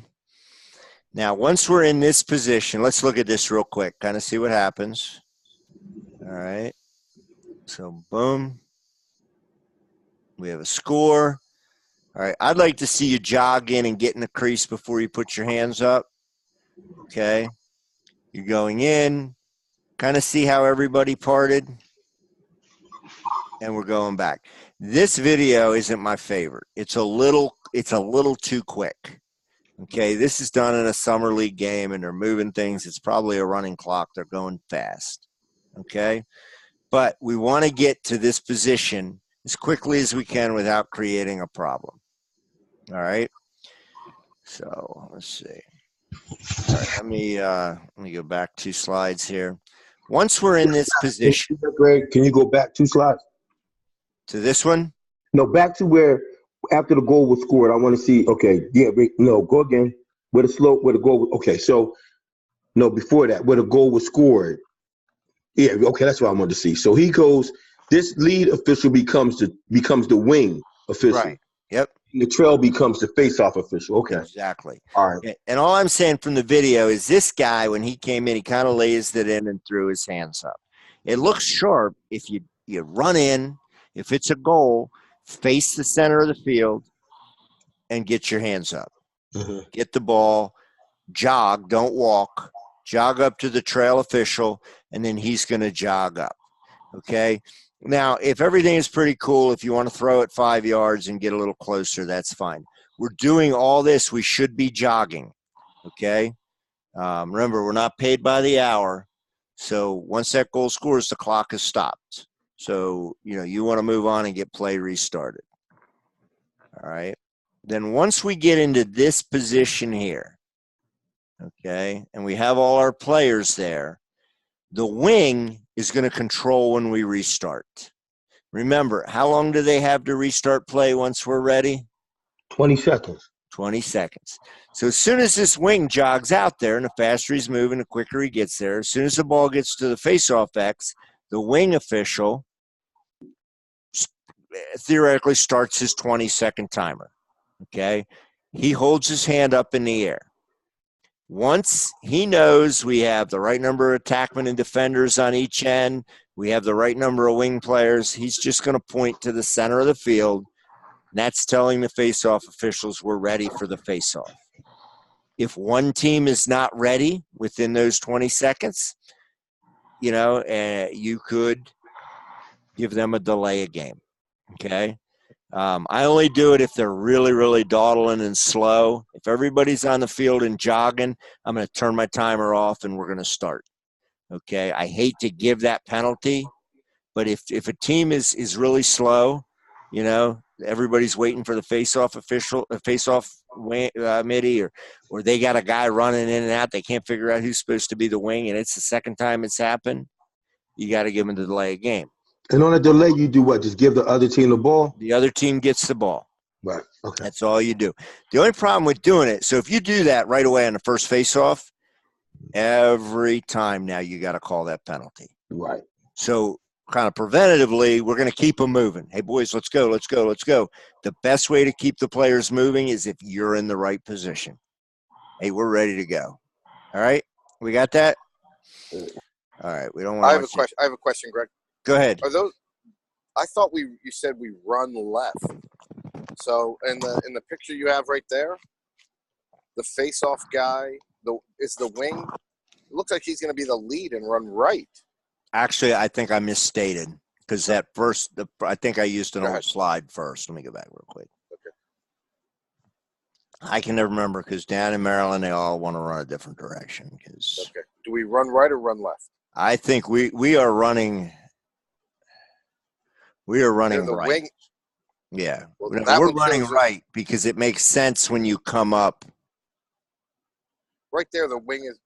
Now, once we're in this position, let's look at this real quick, kind of see what happens. All right. So, boom. We have a score. All right. I'd like to see you jog in and get in the crease before you put your hands up. Okay. You're going in. Kind of see how everybody parted. And we're going back. This video isn't my favorite. It's a little too quick. Okay, this is done in a summer league game, and they're moving things. It's probably a running clock. They're going fast. Okay, but we want to get to this position as quickly as we can without creating a problem. All right. So let's see. All right, let me go back 2 slides here. Once we're in this position, Greg, can you go back 2 slides? To this one? No, back to where after the goal was scored. I want to see. Okay, yeah, no, go again. Where the goal was. Okay, so no, before that, where the goal was scored. Yeah, okay, that's what I wanted to see. So he goes. This lead official becomes the wing official. Right. Yep. The trail becomes the face-off official. Okay. Exactly. All right. And all I'm saying from the video is this guy, when he came in, he kind of lays it in and threw his hands up. It looks sharp if you run in If it's a goal, face the center of the field and get your hands up. Mhm. Get the ball, jog, don't walk. Jog up to the trail official, and then he's going to jog up. Okay? Now, if everything is pretty cool, if you want to throw it 5 yards and get a little closer, that's fine. We're doing all this. We should be jogging. Okay? Remember, we're not paid by the hour. So once that goal scores, the clock is stopped. So, you want to move on and get play restarted. All right. Then once we get into this position here, okay, and we have all our players there, the wing is going to control when we restart. Remember, how long do they have to restart play once we're ready? 20 seconds. 20 seconds. So as soon as this wing jogs out there, and the faster he's moving, the quicker he gets there, as soon as the ball gets to the face-off X, the wing official theoretically starts his 20-second timer. Okay? He holds his hand up in the air. Once he knows we have the right number of attackmen and defenders on each end, we have the right number of wing players, he's just going to point to the center of the field. And that's telling the face-off officials we're ready for the face-off. If one team is not ready within those 20 seconds, you could give them a delay a game. Okay? I only do it if they're really, really dawdling and slow. If everybody's on the field and jogging, I'm going to turn my timer off and we're going to start. Okay? I hate to give that penalty, but if a team is really slow, everybody's waiting for the face-off midi, or they got a guy running in and out. They can't figure out who's supposed to be the wing, and it's the second time it's happened. You got to give them the delay a game. And on a delay, you do what? Just give the other team the ball? The other team gets the ball. Right. Okay. That's all you do. The only problem with doing it, so if you do that right away on the first face-off, every time now you got to call that penalty. Right. So kind of preventatively, we're going to keep them moving. Hey, boys, let's go, let's go, let's go. The best way to keep the players moving is if you're in the right position. Hey, we're ready to go. All right? We got that? All right. We don't want to. I have a question, Greg. Go ahead. Are those? I thought you said we run left. So in the picture you have right there, the face-off guy is the wing. It looks like he's going to be the lead and run right. Actually, I think I misstated because I think I used an old slide first. Let me go back real quick. Okay. I can never remember because down in Maryland, they all want to run a different direction. Okay. Do we run right or run left? I think we are running. We are running the right. Wing. Yeah, Well, we're running right because it makes sense when you come up. Right there, the wing is.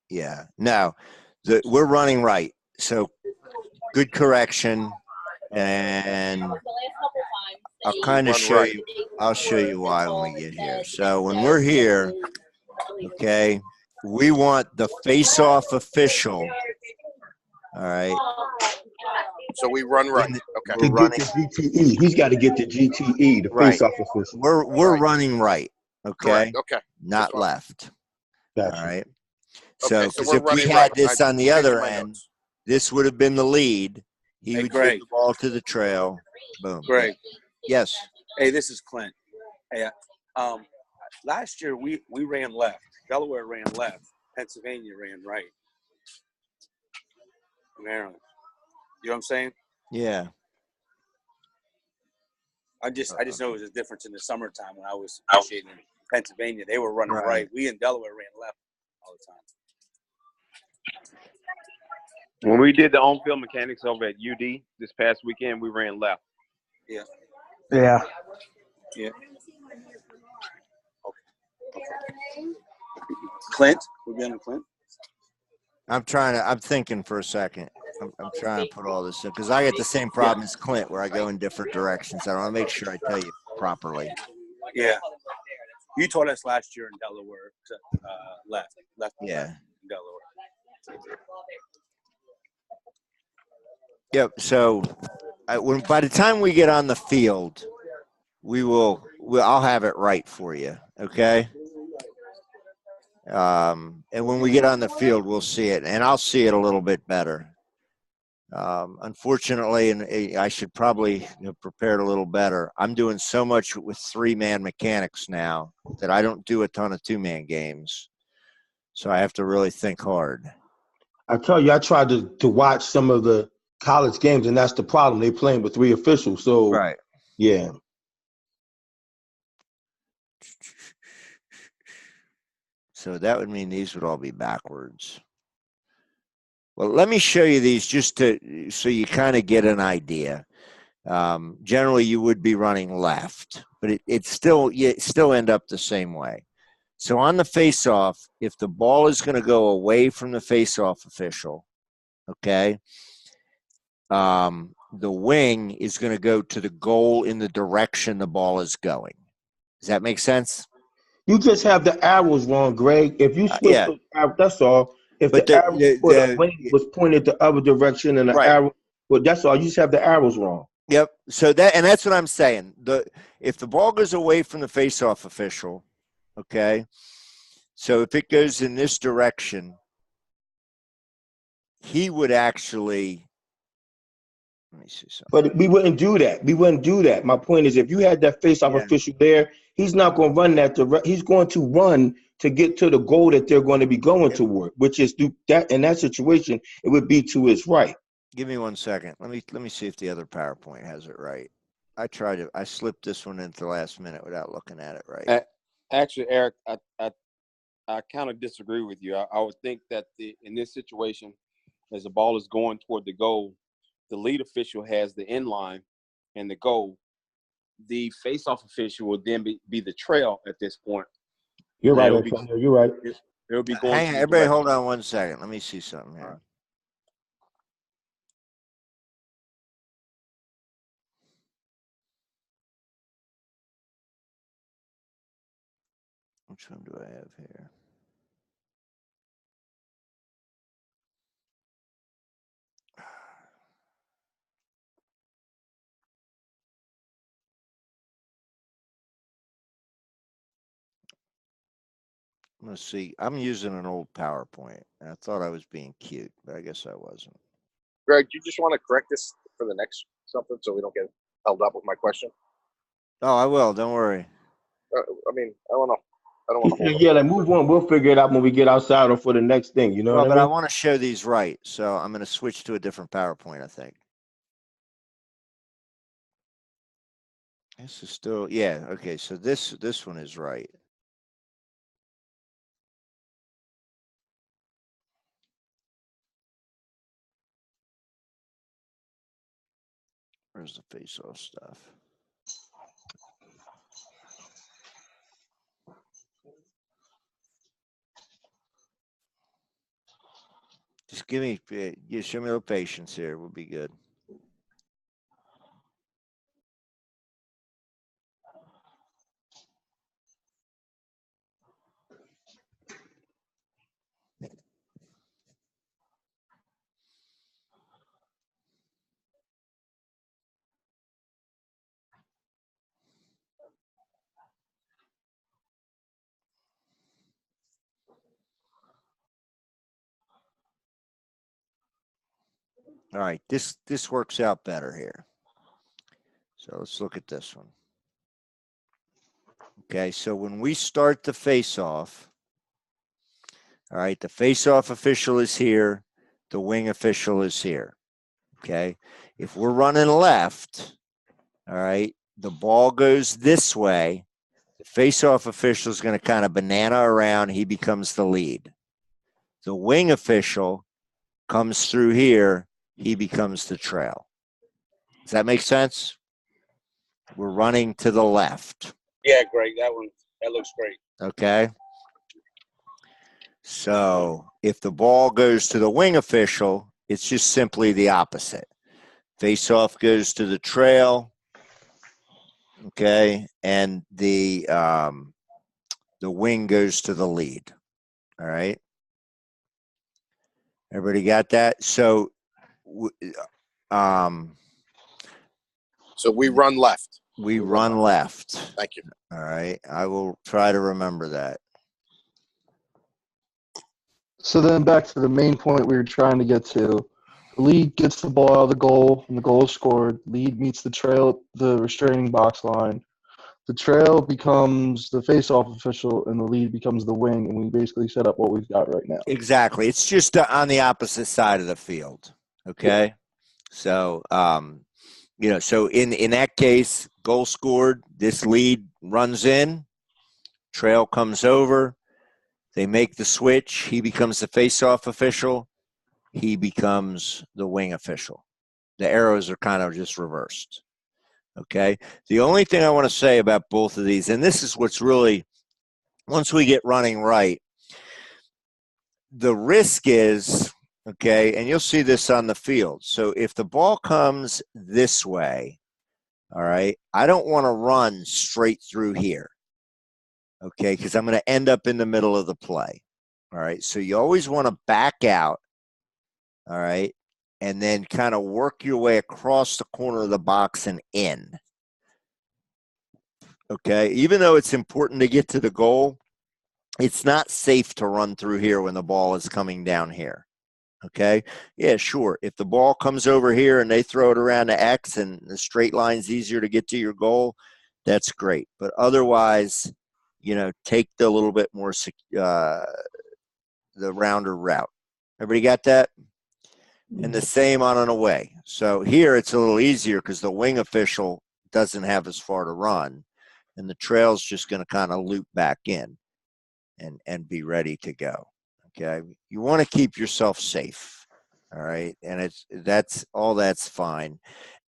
Yeah. No, we're running right. So good correction, and I'll kind of show you. I'll show you why when we get here. So when we're here, okay, we want the face-off official. All right. So we run right. Okay. To get the GTE, he's got to get the GTE, the face-off official. We're running right. Okay. Correct. Okay. Not left. Gotcha. All right. Okay, So, so if we had this on the other end, notes. this would have been the lead. He Hey, would Greg. give the ball to the trail. Boom. Greg. Yes. Hey, this is Clint. Hey, last year we ran left. Delaware ran left. Pennsylvania ran right. Maryland. You know what I'm saying? Yeah. I just know it was a difference in the summertime when I was officiating in Pennsylvania. They were running right. We in Delaware ran left all the time. When we did the on-field mechanics over at UD this past weekend, we ran left. Yeah. Yeah. Yeah. Okay. Clint? We're going to Clint? I'm thinking for a second. I'm trying to put all this in because I get the same problem as Clint where I go in different directions. I want to make sure I tell you properly. Yeah. You taught us last year in Delaware to left. Yeah. In Delaware. Yep. So by the time we get on the field, I'll have it right for you. Okay. And when we get on the field, we'll see it, and I'll see it a little bit better. Unfortunately, and I should probably have prepared a little better. I'm doing so much with 3-man mechanics now that I don't do a ton of 2-man games. So I have to really think hard. I tell you, I tried to watch some of the college games, and that's the problem. They're playing with 3 officials. So, Right. yeah. So that would mean these would all be backwards. Well, let me show you these just so you kind of get an idea. Generally, you would be running left, but you still end up the same way. So on the face-off, if the ball is going to go away from the face-off official, okay, the wing is going to go to the goal in the direction the ball is going. Does that make sense? You just have the arrows wrong, Greg. If you switch Yeah. the arrow, that's all. If But the arrow for the wing was pointed the other direction and the Right. arrow, well, that's all. You just have the arrows wrong. Yep. So that's what I'm saying. If the ball goes away from the face-off official, okay, so if it goes in this direction, he would actually. Let me see something. But we wouldn't do that. We wouldn't do that. My point is, if you had that face-off official there, he's not going to run that. He's going to run to get to the goal that they're going to be going toward, which is that. In that situation, it would be to his right. Give me 1 second. Let me see if the other PowerPoint has it right. I slipped this one into the last minute without looking at it right. Actually, Eric, I kind of disagree with you. I would think that in this situation, as the ball is going toward the goal, the lead official has the end line and the goal. The face-off official will then be the trail at this point. You're right, Antonio. You're right. It'll be going. Hang on, everybody, hold on 1 second. Let me see something here. All right. Which one do I have here? Let's see. I'm using an old PowerPoint. I thought I was being cute, but I guess I wasn't. Greg, do you just want to correct this for the next something so we don't get held up with my question? Oh, I will. Don't worry. I mean, I don't want to hold Yeah, like move on. We'll figure it out when we get outside or for the next thing. You know what I mean? But I want to show these right, so I'm going to switch to a different PowerPoint, I think. This is still, yeah, okay, so this one is right. Where's the face-off stuff? Just show me a little patience here. We'll be good. All right, this works out better here. So let's look at this one. Okay, so when we start the face-off, all right, the face-off official is here, the wing official is here. Okay, if we're running left, all right, the ball goes this way, the face-off official is going to kind of banana around, he becomes the lead. The wing official comes through here, he becomes the trail. Does that make sense? We're running to the left. Yeah, Greg, that looks great. Okay. So if the ball goes to the wing official, it's just simply the opposite. Face-off goes to the trail. Okay, and the wing goes to the lead. All right. Everybody got that? So So we run left. we run left. Thank you. All right. I will try to remember that. So then back to the main point we were trying to get to. The lead gets the ball out of the goal, and the goal is scored. Lead meets the trail, the restraining box line. The trail becomes the face-off official, and the lead becomes the wing, and we basically set up what we've got right now. Exactly. It's just on the opposite side of the field. Okay. So, so in that case, goal scored, this lead runs in, trail comes over, they make the switch, he becomes the face-off official, he becomes the wing official. The arrows are kind of just reversed. Okay. The only thing I want to say about both of these, and this is what's really, once we get running right, the risk is, okay, and you'll see this on the field. So if the ball comes this way, all right, I don't want to run straight through here, okay, because I'm going to end up in the middle of the play. All right, so you always want to back out, all right, and then kind of work your way across the corner of the box and in. Okay, even though it's important to get to the goal, it's not safe to run through here when the ball is coming down here. Okay, yeah, sure. If the ball comes over here and they throw it around to X and the straight line's easier to get to your goal, that's great. But otherwise, take the little bit more the rounder route. Everybody got that? And the same on an away. So here it's a little easier because the wing official doesn't have as far to run, and the trail's just going to kind of loop back in and be ready to go. Okay, you want to keep yourself safe, all right, and that's fine.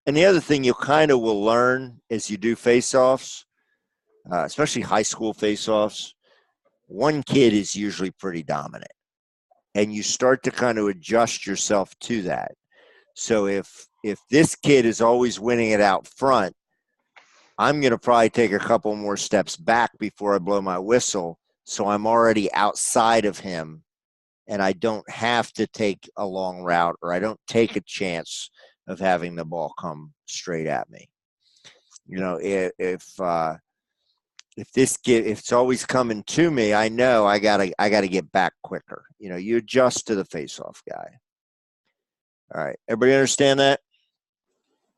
And the other thing you kind of will learn as you do face-offs, especially high school face-offs, one kid is usually pretty dominant, and you start to kind of adjust yourself to that. So if this kid is always winning it out front, I'm going to probably take a couple more steps back before I blow my whistle, so I'm already outside of him, and I don't have to take a long route, or I don't take a chance of having the ball come straight at me. If this kid, if it's always coming to me, I know I gotta get back quicker. You adjust to the face-off guy. All right, everybody understand that?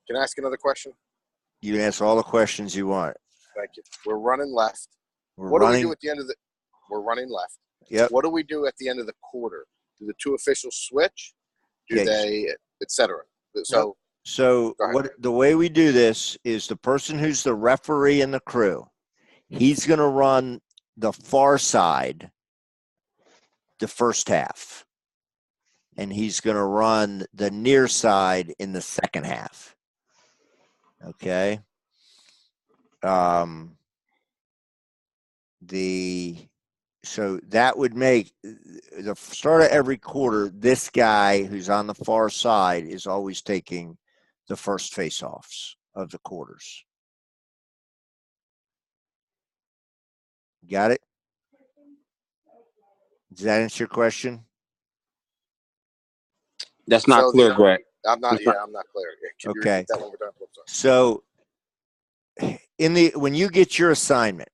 Can I ask another question? You can ask all the questions you want. Thank you. We're running left. We're What running. do we do at the end of the? We're running left. Yep. What do we do at the end of the quarter? Do the two officials switch? Do Yes. they, etc.? So, So go ahead. the way we do this is the person who's the referee in the crew, he's going to run the far side the first half, and he's going to run the near side in the second half. Okay. So that would make the start of every quarter, this guy who's on the far side is always taking the first face-offs of the quarters. Got it? Does that answer your question? That's not clear, Greg. I'm not clear. Can you Okay. repeat that one more time? So when you get your assignment,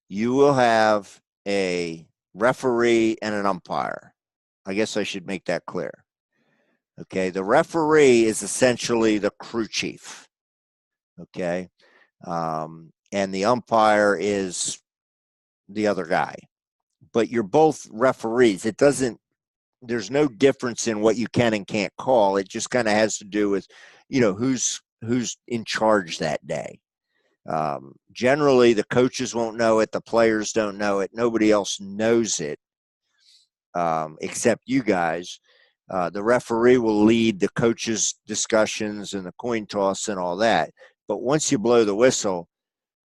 you will have a referee and an umpire. I guess I should make that clear. Okay, the referee is essentially the crew chief. Okay, and the umpire is the other guy. But you're both referees. There's no difference in what you can and can't call. It just kind of has to do with, who's in charge that day. Generally, the coaches won't know it. The players don't know it. Nobody else knows it except you guys. The referee will lead the coaches' discussions and the coin toss and all that. But once you blow the whistle,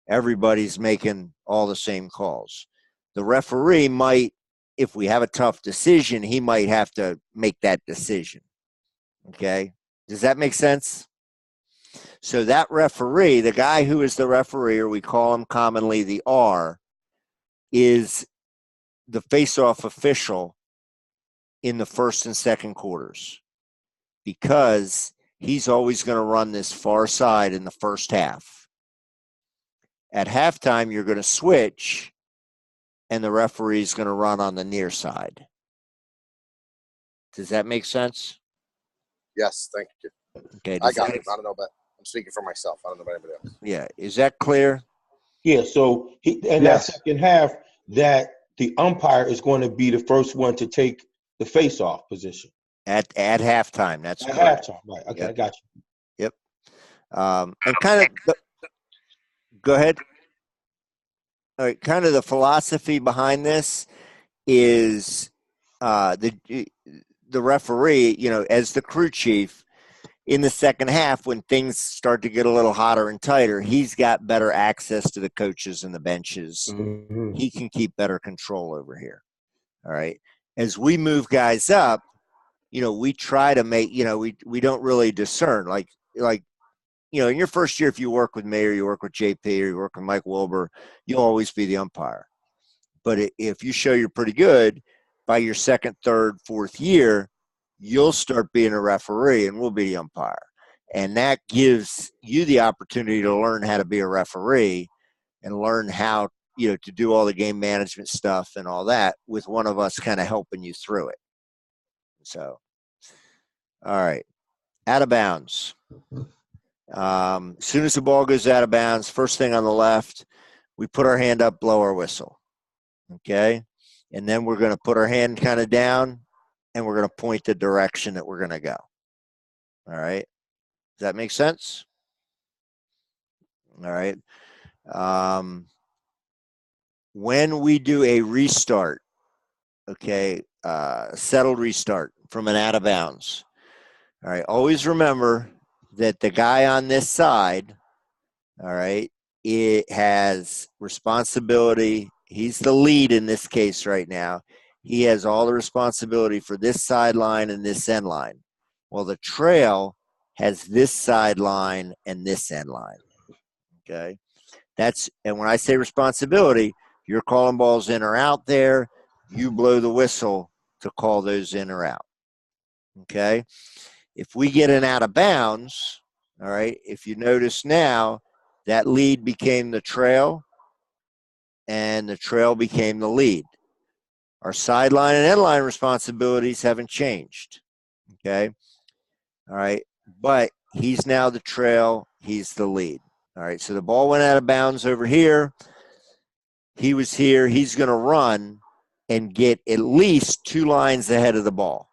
everybody's making all the same calls. The referee might, if we have a tough decision, he might have to make that decision. Okay? Does that make sense? So that referee, the guy who is the referee, or we call him commonly the R, is the face-off official in the first and second quarters, because he's always going to run this far side in the first half. At halftime, you're going to switch, and the referee is going to run on the near side. Does that make sense? Yes, thank you. Okay. I got it. I don't know, but I'm speaking for myself. I don't know about anybody else. Yeah. Is that clear? Yeah, so in that Yes. second half, that the umpire is going to be the first one to take the face-off position At halftime. That's at correct. halftime. Right. Okay, Yep. I got you. Yep. And kind of go ahead. All right. Kind of the philosophy behind this is the referee, as the crew chief in the second half, when things start to get a little hotter and tighter, he's got better access to the coaches and the benches. Mm-hmm. He can keep better control over here. All right. As we move guys up, we try to make, we don't really discern like, in your first year, if you work with me or you work with JP or you work with Mike Wilbur, you'll always be the umpire. But if you show you're pretty good, by your second, third, fourth year, you'll start being a referee and we'll be the umpire. And that gives you the opportunity to learn how to be a referee and learn how, to do all the game management stuff and all that with one of us kind of helping you through it. So, all right. Out of bounds. As soon as the ball goes out of bounds, first thing on the left, we put our hand up, blow our whistle. Okay. And then we're going to put our hand kind of down and we're going to point the direction that we're going to go. All right. Does that make sense? All right. When we do a restart, okay, settled restart from an out of bounds. All right. Always remember that the guy on this side, all right, it has responsibility. He's the lead in this case right now. He has all the responsibility for this sideline and this end line. Well, the trail has this sideline and this end line. Okay. And when I say responsibility, you're calling balls in or out there. You blow the whistle to call those in or out. Okay. If we get an out of bounds, all right, if you notice now, that lead became the trail and the trail became the lead. Our sideline and end line responsibilities haven't changed. Okay. All right. But he's now the trail. He's the lead. All right. So the ball went out of bounds over here. He was here. He's going to run and get at least 2 lines ahead of the ball.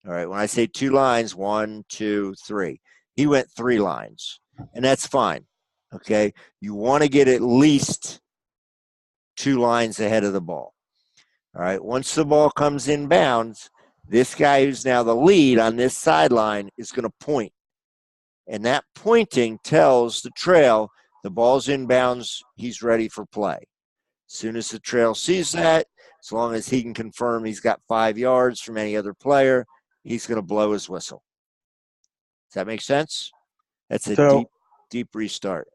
All right. When I say 2 lines, 1, 2, 3. He went 3 lines, and that's fine. Okay. You want to get at least 2 lines ahead of the ball. All right. Once the ball comes in bounds, this guy who's now the lead on this sideline is going to point. And that pointing tells the trail the ball's in bounds, he's ready for play. As soon as the trail sees that, as long as he can confirm he's got 5 yards from any other player, he's going to blow his whistle. Does that make sense? That's a deep restart.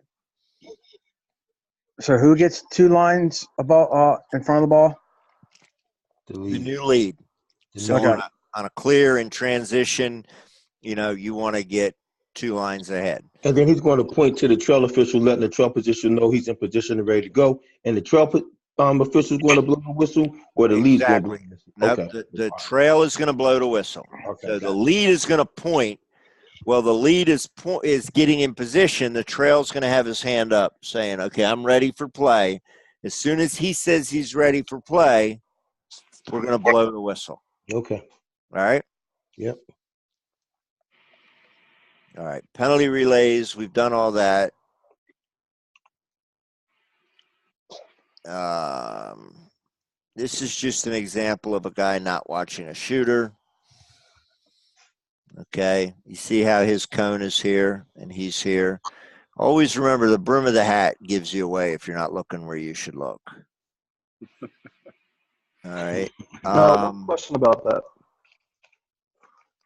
So who gets 2 lines about in front of the ball? The The lead. new lead. So Okay. on a clear in transition, you want to get 2 lines ahead. And then he's going to point to the trail official, letting the trail position know he's in position and ready to go. And the trail official is going to blow the whistle, or the lead's going to blow the whistle. Nope, Okay. the trail is going to blow the whistle. Okay. So the lead is going to point. Well, the lead is getting in position. The trail's going to have his hand up saying, okay, I'm ready for play. As soon as he says he's ready for play, we're going to blow the whistle. Okay. All right? Yep. All right. Penalty relays, we've done all that. This is just an example of a guy not watching a shooter. Okay. You see how his cone is here and he's here. Always remember the brim of the hat gives you away if you're not looking where you should look. All right. One question about that.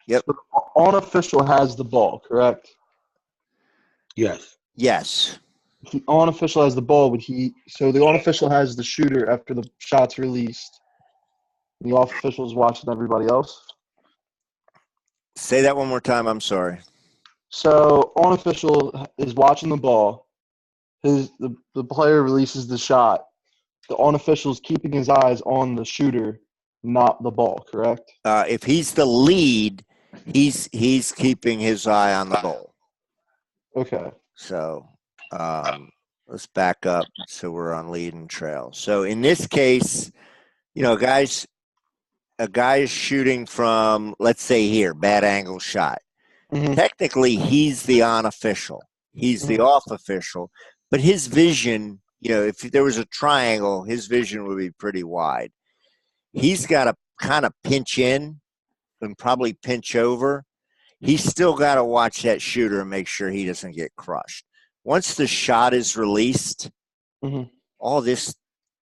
Yep. So the unofficial has the ball, correct? Yes. Yes. The unofficial has the ball, so the unofficial has the shooter after the shot's released. The official is watching everybody else. Say that one more time. I'm sorry. So unofficial is watching the ball. The player releases the shot. The unofficial is keeping his eyes on the shooter, not the ball, correct? If he's the lead, He's keeping his eye on the goal. Okay. So let's back up so we're on lead and trail. So in this case, you know, a guy is shooting from, let's say here, bad angle shot. Mhm. Technically, he's the on official. He's the off official, but his vision, you know, if there was a triangle, his vision would be pretty wide. He's got to kind of pinch in and probably pinch over. He's still got to watch that shooter and make sure he doesn't get crushed. Once the shot is released, Mhm. all this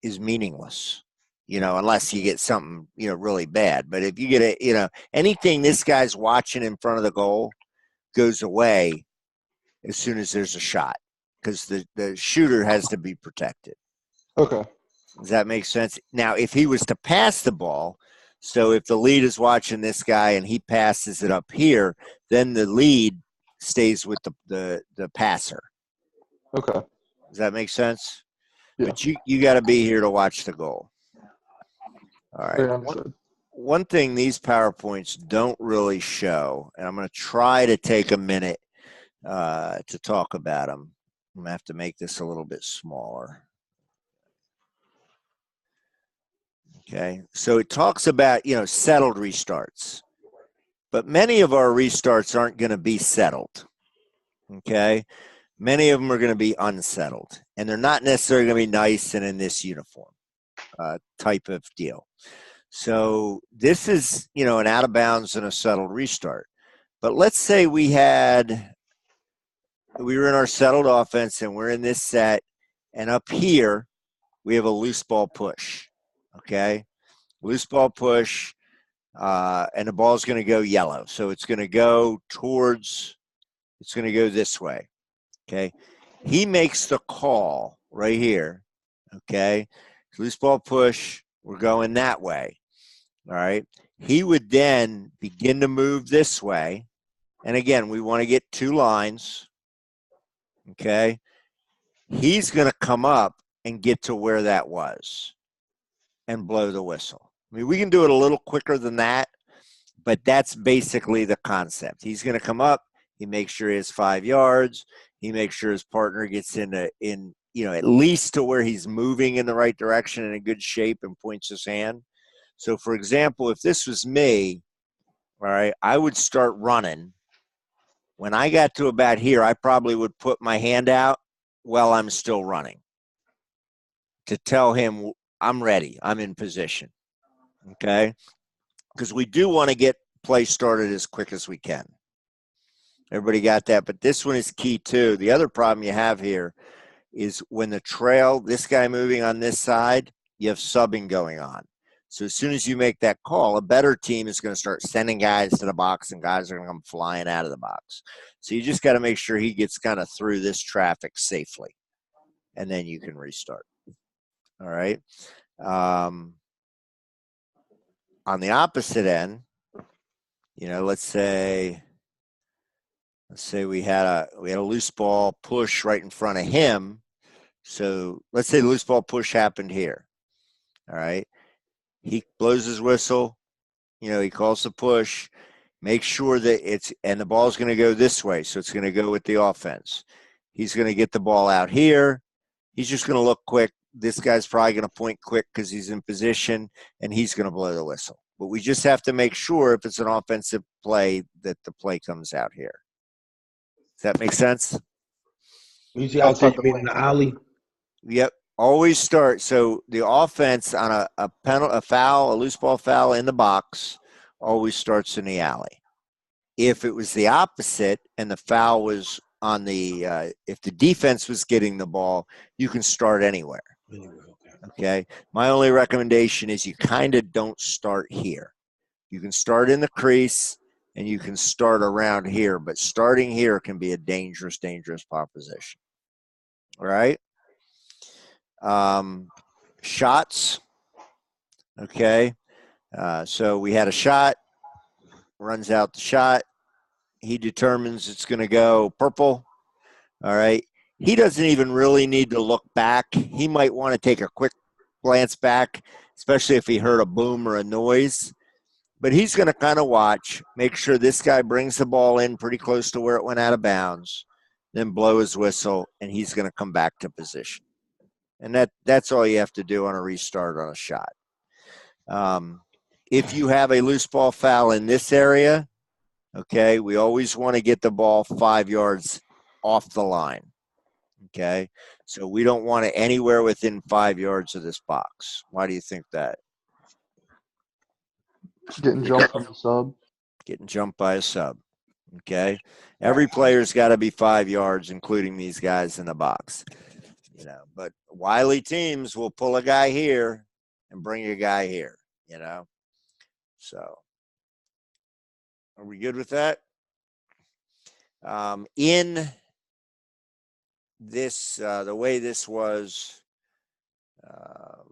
is meaningless, you know, unless you get something, you know, really bad. But if you get a, you know, anything this guy's watching in front of the goal goes away as soon as there's a shot because the shooter has to be protected. Okay. Does that make sense? Now, if he was to pass the ball, so if the lead is watching this guy and he passes it up here, then the lead stays with the passer. Okay. Does that make sense? Yeah. But you got to be here to watch the goal. All right. Very understood. One thing these PowerPoints don't really show, and I'm going to try to take a minute to talk about them. I'm going to have to make this a little bit smaller. Okay, so it talks about, you know, settled restarts, but many of our restarts aren't going to be settled. Okay, many of them are going to be unsettled, and they're not necessarily going to be nice and in this uniform type of deal. So this is, you know, an out of bounds and a settled restart. But let's say we were in our settled offense and we're in this set, and up here we have a loose ball push. Okay, loose ball push, and the ball's going to go yellow. So it's going to go this way. Okay. He makes the call right here. Okay. Loose ball push, we're going that way. All right. He would then begin to move this way. And again, we want to get two lines. Okay. He's going to come up and get to where that was and blow the whistle. I mean, we can do it a little quicker than that, but that's basically the concept. He's going to come up. He makes sure he has 5 yards. He makes sure his partner gets in, you know, at least to where he's moving in the right direction and in good shape and points his hand. So, for example, if this was me, all right, I would start running. When I got to about here, I probably would put my hand out while I'm still running to tell him I'm ready. I'm in position. Okay? Because we do want to get play started as quick as we can. Everybody got that? But this one is key too. The other problem you have here is when the trail, this guy moving on this side, you have subbing going on. So as soon as you make that call, a better team is going to start sending guys to the box and guys are going to come flying out of the box. So you just got to make sure he gets kind of through this traffic safely. And then you can restart. All right. On the opposite end, you know, let's say we had a loose ball push right in front of him. So let's say the loose ball push happened here. All right. He blows his whistle. You know, he calls the push. Make sure that and the ball's going to go this way. So it's going to go with the offense. He's going to get the ball out here. He's just going to look quick. This guy's probably going to point quick because he's in position, and he's going to blow the whistle. But we just have to make sure if it's an offensive play that the play comes out here. Does that make sense? You see out there, you mean in the alley? Yep. Always start. So the offense on a foul, a loose ball foul in the box, always starts in the alley. If it was the opposite and the foul was on if the defense was getting the ball, you can start anywhere. Okay. My only recommendation is you kind of don't start here. You can start in the crease and you can start around here, but starting here can be a dangerous, dangerous proposition. All right. Shots. Okay. So we had a shot, runs out the shot. He determines it's going to go purple. All right. He doesn't even really need to look back. He might want to take a quick glance back, especially if he heard a boom or a noise. But he's going to kind of watch, make sure this guy brings the ball in pretty close to where it went out of bounds, then blow his whistle, and he's going to come back to position. And that's all you have to do on a restart on a shot. If you have a loose ball foul in this area, okay, we always want to get the ball 5 yards off the line. Okay, so we don't want it anywhere within 5 yards of this box. Why do you think that? Getting jumped on the sub. Getting jumped by a sub. Okay, every player's got to be 5 yards, including these guys in the box. You know, but wily teams will pull a guy here and bring a guy here. You know, so are we good with that? In this, the way this was, let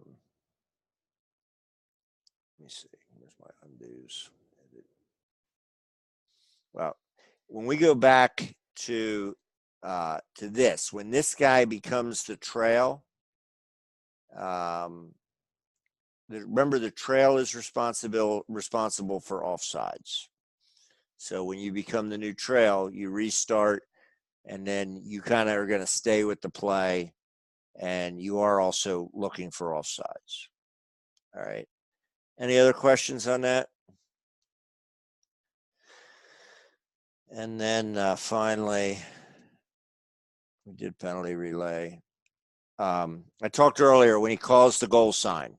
me see, where's my undos? Well, when we go back to this, when this guy becomes the trail, remember the trail is responsible for offsides. So when you become the new trail, you restart, and then you kind of are going to stay with the play, and you are also looking for offsides. All right. Any other questions on that? And then finally, we did penalty relay. I talked earlier when he calls the goal sign.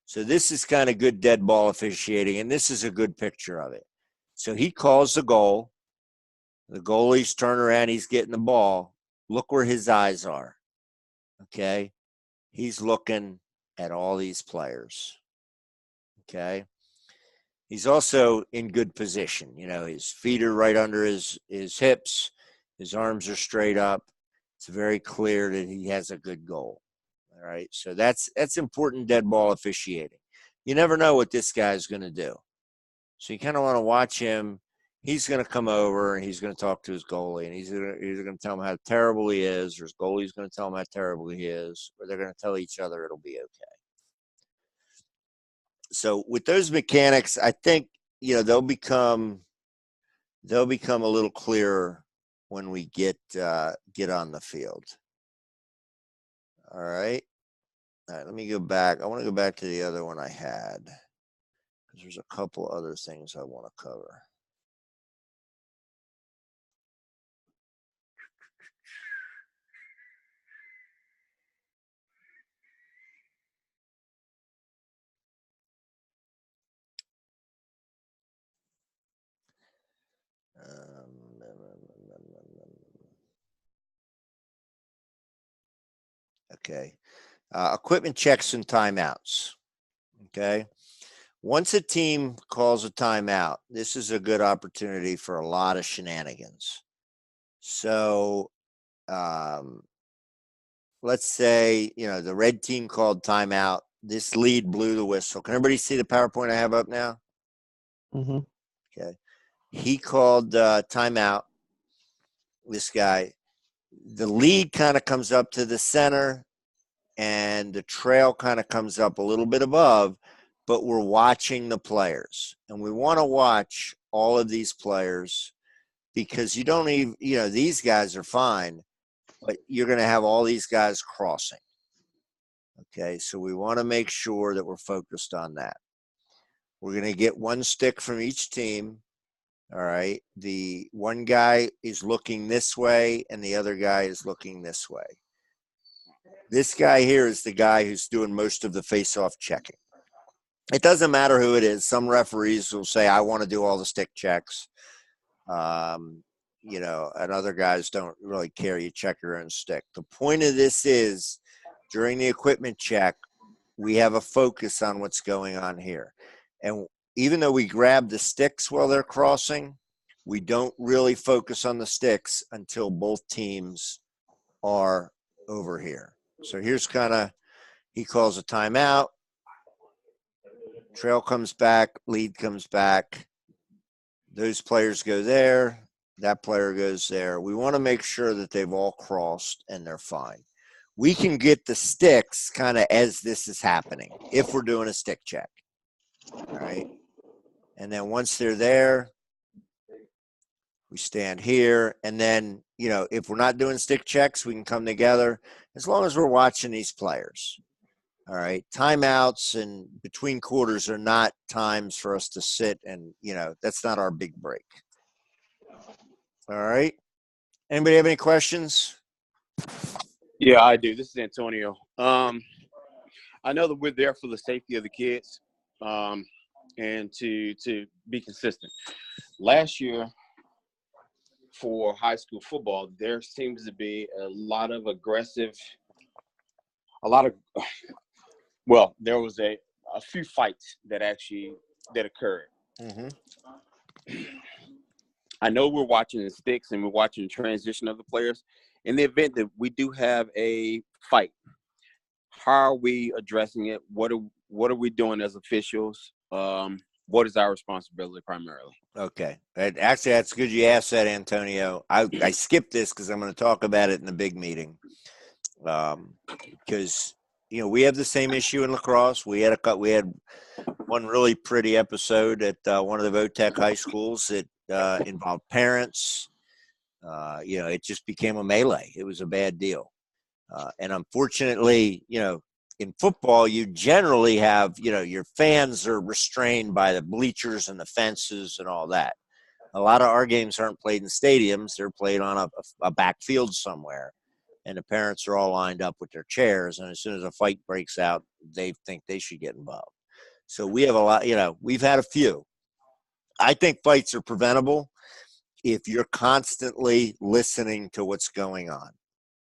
So this is kind of good dead ball officiating, and this is a good picture of it. So he calls the goal. The goalie's turn around, he's getting the ball. Look where his eyes are. Okay? He's looking at all these players. Okay? He's also in good position. You know, his feet are right under his hips. His arms are straight up. It's very clear that he has a good goal. All right? So that's important dead ball officiating. You never know what this guy's going to do. So you kind of want to watch him. He's going to come over and he's going to talk to his goalie, and he's either going to tell him how terrible he is, or his goalie's going to tell him how terrible he is, or they're going to tell each other it'll be okay. So with those mechanics, I think, you know, they'll become a little clearer when we get on the field. All right. All right, let me go back. I want to go back to the other one I had, because there's a couple other things I want to cover. Okay. Equipment checks and timeouts. Okay. Once a team calls a timeout, this is a good opportunity for a lot of shenanigans. So let's say, you know, the red team called timeout. This lead blew the whistle. Can everybody see the PowerPoint I have up now? Mm-hmm. Okay. He called timeout, this guy. The lead kind of comes up to the center, and the trail kind of comes up a little bit above, but we're watching the players. And we want to watch all of these players, because you don't even, you know, these guys are fine, but you're going to have all these guys crossing. Okay, so we want to make sure that we're focused on that. We're going to get one stick from each team. All right, the one guy is looking this way and the other guy is looking this way. This guy here is the guy who's doing most of the face-off checking. It doesn't matter who it is. Some referees will say, I want to do all the stick checks. You know, and other guys don't really care. You check your own stick. The point of this is, during the equipment check, we have a focus on what's going on here. And even though we grab the sticks while they're crossing, we don't really focus on the sticks until both teams are over here. So here's kind of, he calls a timeout. Trail comes back, lead comes back. Those players go there. That player goes there. We want to make sure that they've all crossed and they're fine. We can get the sticks kind of as this is happening if we're doing a stick check. All right. And then once they're there, we stand here. And then, if we're not doing stick checks, we can come together as long as we're watching these players. All right. Timeouts and between quarters are not times for us to sit and, that's not our big break. All right. Anybody have any questions? Yeah, I do. This is Antonio. I know that we're there for the safety of the kids, and to be consistent. Last year, for high school football, there seems to be a lot of there was a few fights that occurred. Mm-hmm. I know we're watching the sticks and we're watching the transition of the players. In the event that we do have a fight, how are we addressing it? What are we doing as officials? What is our responsibility primarily? Okay. Actually, that's good you asked that, Antonio. I skipped this because I'm going to talk about it in the big meeting. Because, we have the same issue in lacrosse. We had one really pretty episode at one of the VOTEC high schools that involved parents. It just became a melee. It was a bad deal. And unfortunately, in football, you generally have, your fans are restrained by the bleachers and the fences and all that. A lot of our games aren't played in stadiums. They're played on a backfield somewhere. And the parents are all lined up with their chairs. And as soon as a fight breaks out, they think they should get involved. So we have a lot, we've had a few. I think fights are preventable if you're constantly listening to what's going on.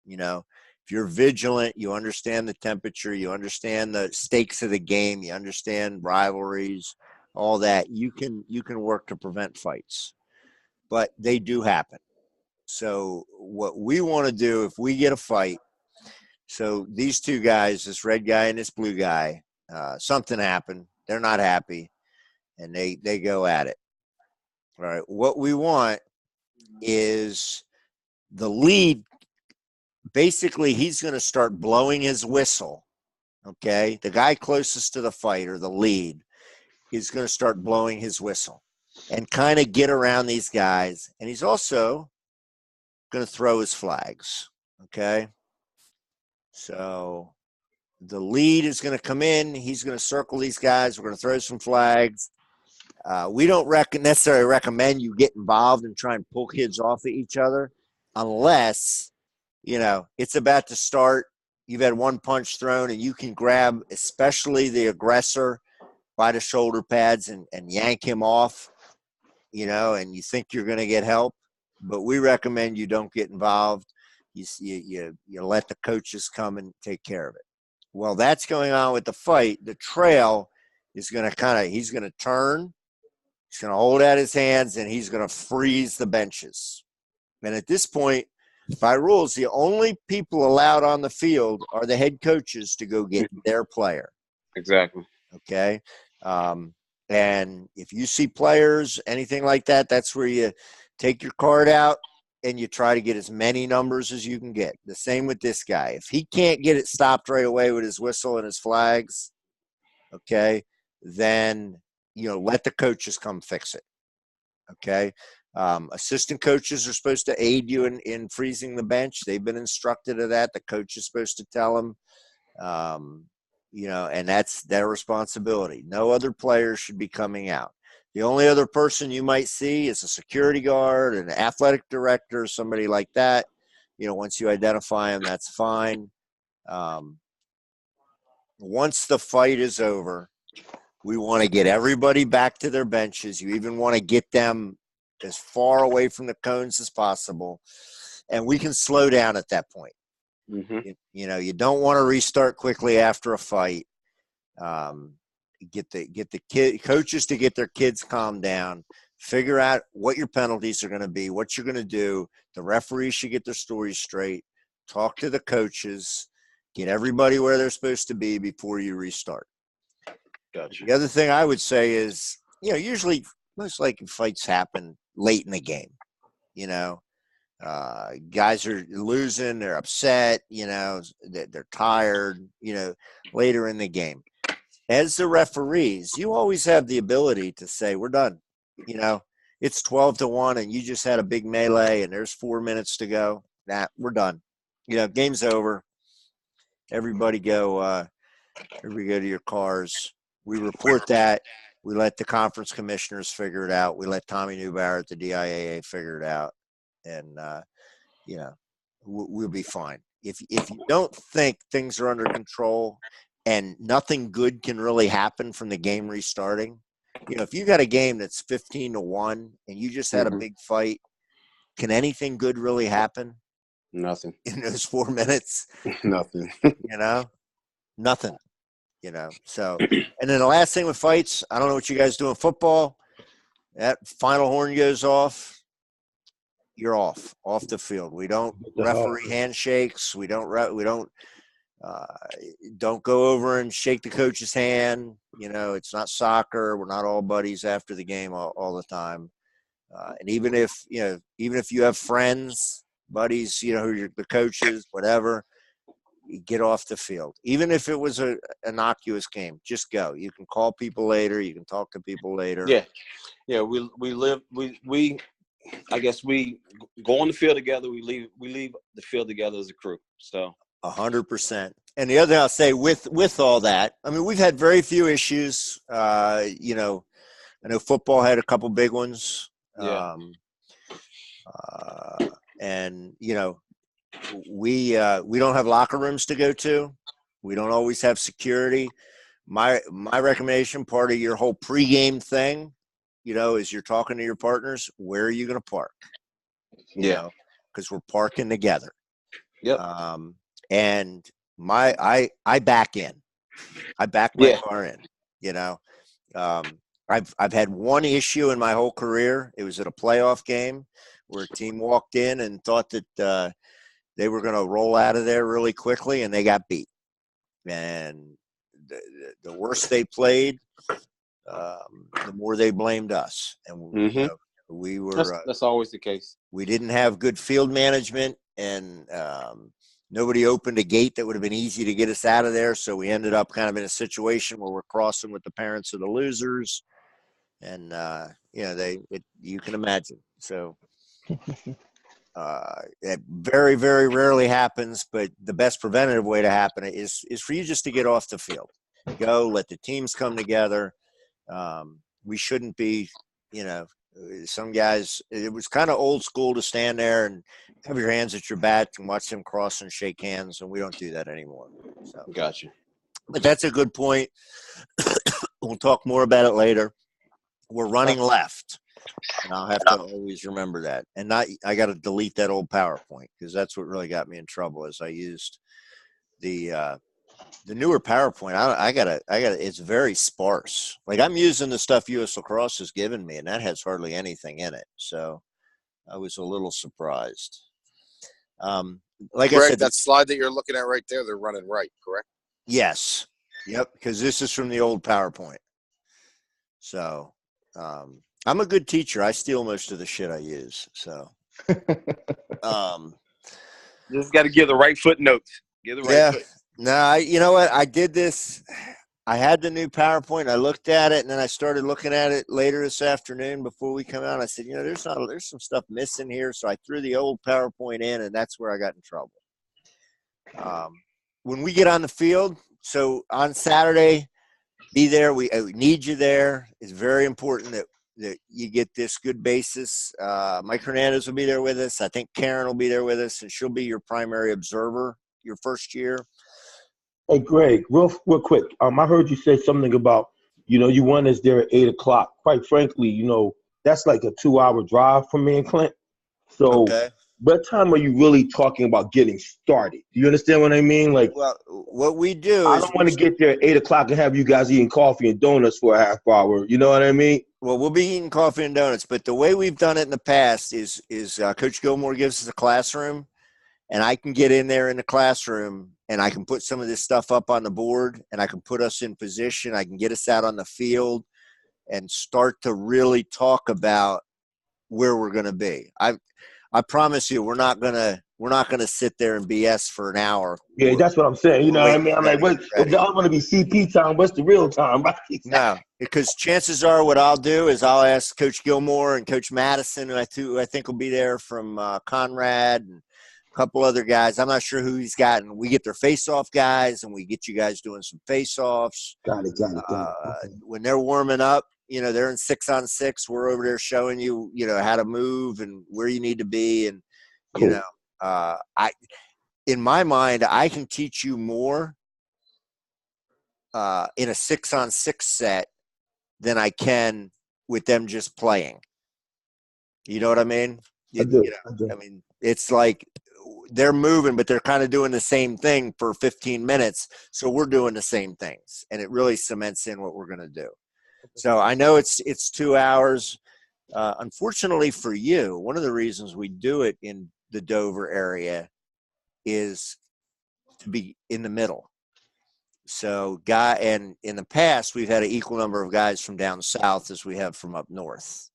If you're vigilant, you understand the temperature, you understand the stakes of the game, you understand rivalries, all that, you can work to prevent fights. But they do happen. So what we want to do if we get a fight, so these two guys, this red guy and this blue guy, something happened. They're not happy, and they go at it. All right. What we want is the lead. Basically, he's going to start blowing his whistle. Okay. The guy closest to the fight or the lead is going to start blowing his whistle and kind of get around these guys. And he's also going to throw his flags. Okay. So the lead is going to come in. He's going to circle these guys. We're going to throw some flags. We don't necessarily recommend you get involved and try and pull kids off of each other unless, it's about to start. You've had one punch thrown and you can grab, especially the aggressor, by the shoulder pads and yank him off, and you think you're going to get help. But we recommend you don't get involved. You let the coaches come and take care of it. Well, that's going on with the fight. The trail is going to he's going to turn. He's going to hold out his hands, and he's going to freeze the benches. And at this point, by rules, the only people allowed on the field are the head coaches to go get their player. Exactly. Okay. And if you see players, anything like that, that's where you take your card out and you try to get as many numbers as you can get. The same with this guy. If he can't get it stopped right away with his whistle and his flags, okay, then, let the coaches come fix it. Okay. Assistant coaches are supposed to aid you in freezing the bench. They've been instructed of that. The coach is supposed to tell them, and that's their responsibility. No other players should be coming out. The only other person you might see is a security guard, an athletic director, somebody like that. Once you identify them, that's fine. Once the fight is over, we want to get everybody back to their benches. You even want to get them as far away from the cones as possible. And we can slow down at that point. Mm-hmm. You don't want to restart quickly after a fight. Get the coaches to get their kids calmed down, figure out what your penalties are going to be, what you're going to do. The referees should get their stories straight, talk to the coaches, get everybody where they're supposed to be before you restart. Gotcha. The other thing I would say is, usually most likely fights happen late in the game. Guys are losing, they're upset, they're tired, later in the game. as the referees, you always have the ability to say, we're done. You know, it's 12-1 and you just had a big melee and there's 4 minutes to go. Nah, we're done. You know, game's over. Everybody go to your cars. We report that. We let the conference commissioners figure it out. We let Tommy Newbauer at the DIAA figure it out. And, you know, we'll be fine. If you don't think things are under control and nothing good can really happen from the game restarting, you know, if you got a game that's 15-1 and you just had a big fight, can anything good really happen? Nothing. In those 4 minutes? Nothing. You know, nothing. You know, so, and then the last thing with fights, I don't know what you guys do in football. That final horn goes off, you're off the field. We don't referee handshakes. We don't don't go over and shake the coach's hand. You know, it's not soccer. We're not all buddies after the game all the time. And even if you have friends, buddies, you know, who are the coaches, whatever, you get off the field. Even if it was an innocuous game, just go. You can call people later. You can talk to people later. Yeah. I guess we go on the field together. We leave the field together as a crew. So 100%. And the other thing I'll say with all that, I mean, we've had very few issues. You know, I know football had a couple big ones. Yeah. And you know, we don't have locker rooms to go to. We don't always have security. My recommendation, part of your whole pregame thing, you know, is you're talking to your partners. Where are you going to park? You know, because we're parking together. Yep. And I back in. I back my car in. You know, I've had one issue in my whole career. It was at a playoff game where a team walked in and thought that they were going to roll out of there really quickly, and they got beat. And the worse they played, the more they blamed us. And you know, we were that's always the case. We didn't have good field management, and nobody opened a gate that would have been easy to get us out of there. So we ended up kind of in a situation where we're crossing with the parents of the losers. And, you know, you can imagine. So it very, very rarely happens, but the best preventative way to happen is for you just to get off the field. Go, let the teams come together. We shouldn't be, you know, some guys, it was kind of old school to stand there and have your hands at your back and watch them cross and shake hands, and we don't do that anymore. So, gotcha. But that's a good point. We'll talk more about it later. We're running left, and I'll have to always remember that. And I got to delete that old PowerPoint because that's what really got me in trouble. As I used the newer PowerPoint, I gotta. It's very sparse. Like I'm using the stuff US Lacrosse has given me, and that has hardly anything in it. So I was a little surprised. Like Greg, I said, that slide that you're looking at right there, they're running right, correct? Yes. Yep. Because this is from the old PowerPoint. So I'm a good teacher. I steal most of the shit I use. So just got to give the right footnotes. Give the right foot. No, you know what? I did this. I had the new PowerPoint. I looked at it, and then I started looking at it later this afternoon before we come out. I said, you know, there's some stuff missing here. So I threw the old PowerPoint in, and that's where I got in trouble. When we get on the field, so on Saturday, be there. We need you there. It's very important that you get this good basis. Mike Hernandez will be there with us. I think Karen will be there with us, and she'll be your primary observer your first year. Hey, Greg, real quick. I heard you say something about, you know, you want us there at 8:00. Quite frankly, you know, that's like a 2-hour drive from me and Clint. So Okay. what time are you really talking about getting started? Do you understand what I mean? Like, well, what we do I is don't want to get there at 8:00 and have you guys eating coffee and donuts for a half hour. You know what I mean? Well, we'll be eating coffee and donuts, but the way we've done it in the past is Coach Gilmore gives us a classroom, and I can get in there in the classroom and I can put some of this stuff up on the board, and I can put us in position. I can get us out on the field and start to really talk about where we're going to be. I'm I promise you, we're not gonna sit there and BS for an hour. Yeah, that's what I'm saying. You know what I Wait mean? I'm for like, them what? to get If ready. y'all want to be CP time, what's the real time? Right? No, because chances are what I'll do is I'll ask Coach Gilmore and Coach Madison, who I think will be there from Conrad and a couple other guys. I'm not sure who he's gotten. We get their face-off guys, and we get you guys doing some face-offs. Got it. Okay. When they're warming up, they're in 6-on-6. We're over there showing you, how to move and where you need to be. And, Cool. in my mind, I can teach you more in a 6-on-6 set than I can with them just playing. You know what I mean? I do. I mean, it's like they're moving, but they're kind of doing the same thing for 15 minutes. So we're doing the same things, and it really cements in what we're going to do. So I know it's 2 hours. Unfortunately for you, one of the reasons we do it in the Dover area is to be in the middle. So and in the past, we've had an equal number of guys from down south as we have from up north.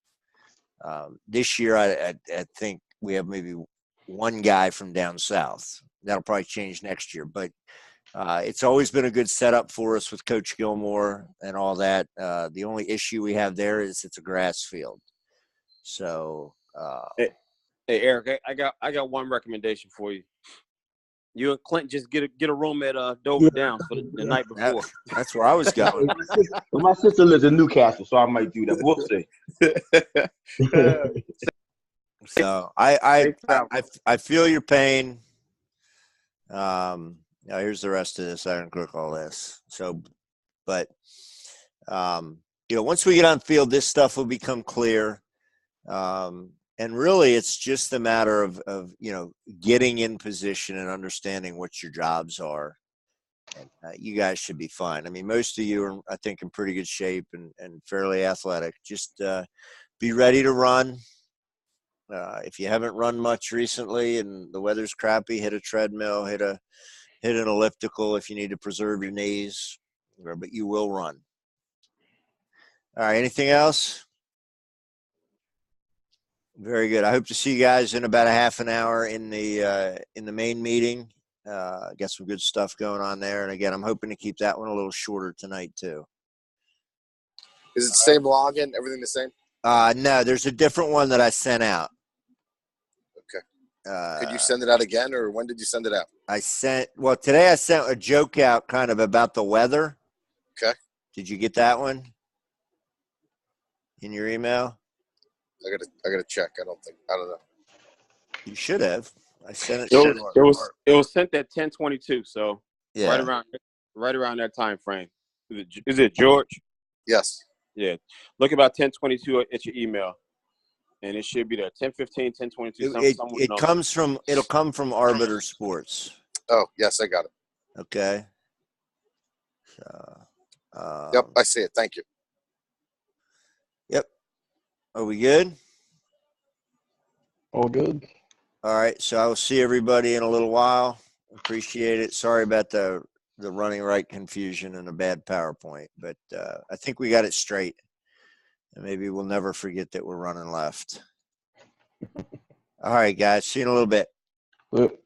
This year, I think we have maybe one guy from down south. That'll probably change next year, but it's always been a good setup for us with Coach Gilmore and all that. The only issue we have there is it's a grass field. So, Hey, Eric, I got one recommendation for you. You and Clint just get a room at Dover Downs for the night before. that's where I was going. My sister lives in Newcastle, so I might do that. We'll see. So I feel your pain. Now here's the rest of this. I didn't click all this. So, but once we get on field, this stuff will become clear. And really, it's just a matter of getting in position and understanding what your jobs are. And, you guys should be fine. I mean, most of you are, I think, in pretty good shape and fairly athletic. Just be ready to run. If you haven't run much recently and the weather's crappy, hit a treadmill, hit an elliptical if you need to preserve your knees. But you will run. All right. Anything else? Very good. I hope to see you guys in about a half an hour in the main meeting. Got some good stuff going on there. And again, I'm hoping to keep that one a little shorter tonight too. Is it the same login? Everything the same? No, there's a different one that I sent out. Okay. Could you send it out again, or when did you send it out? Today I sent a joke out kind of about the weather. Okay. Did you get that one in your email? I gotta check. I don't know. You should have. I sent it. It was sent at 10:22, so yeah. right around that time frame. Is it George? Yes. Yeah. Look about 10:22 at your email, and it should be there. 10:15, 10:22. It'll come from Arbiter Sports. Oh yes, I got it. Okay. So, yep, I see it. Thank you. Yep. Are we good? All good. All right. So I will see everybody in a little while. Appreciate it. Sorry about the running right confusion and a bad PowerPoint, but I think we got it straight. And maybe we'll never forget that we're running left. All right, guys. See you in a little bit. Yep.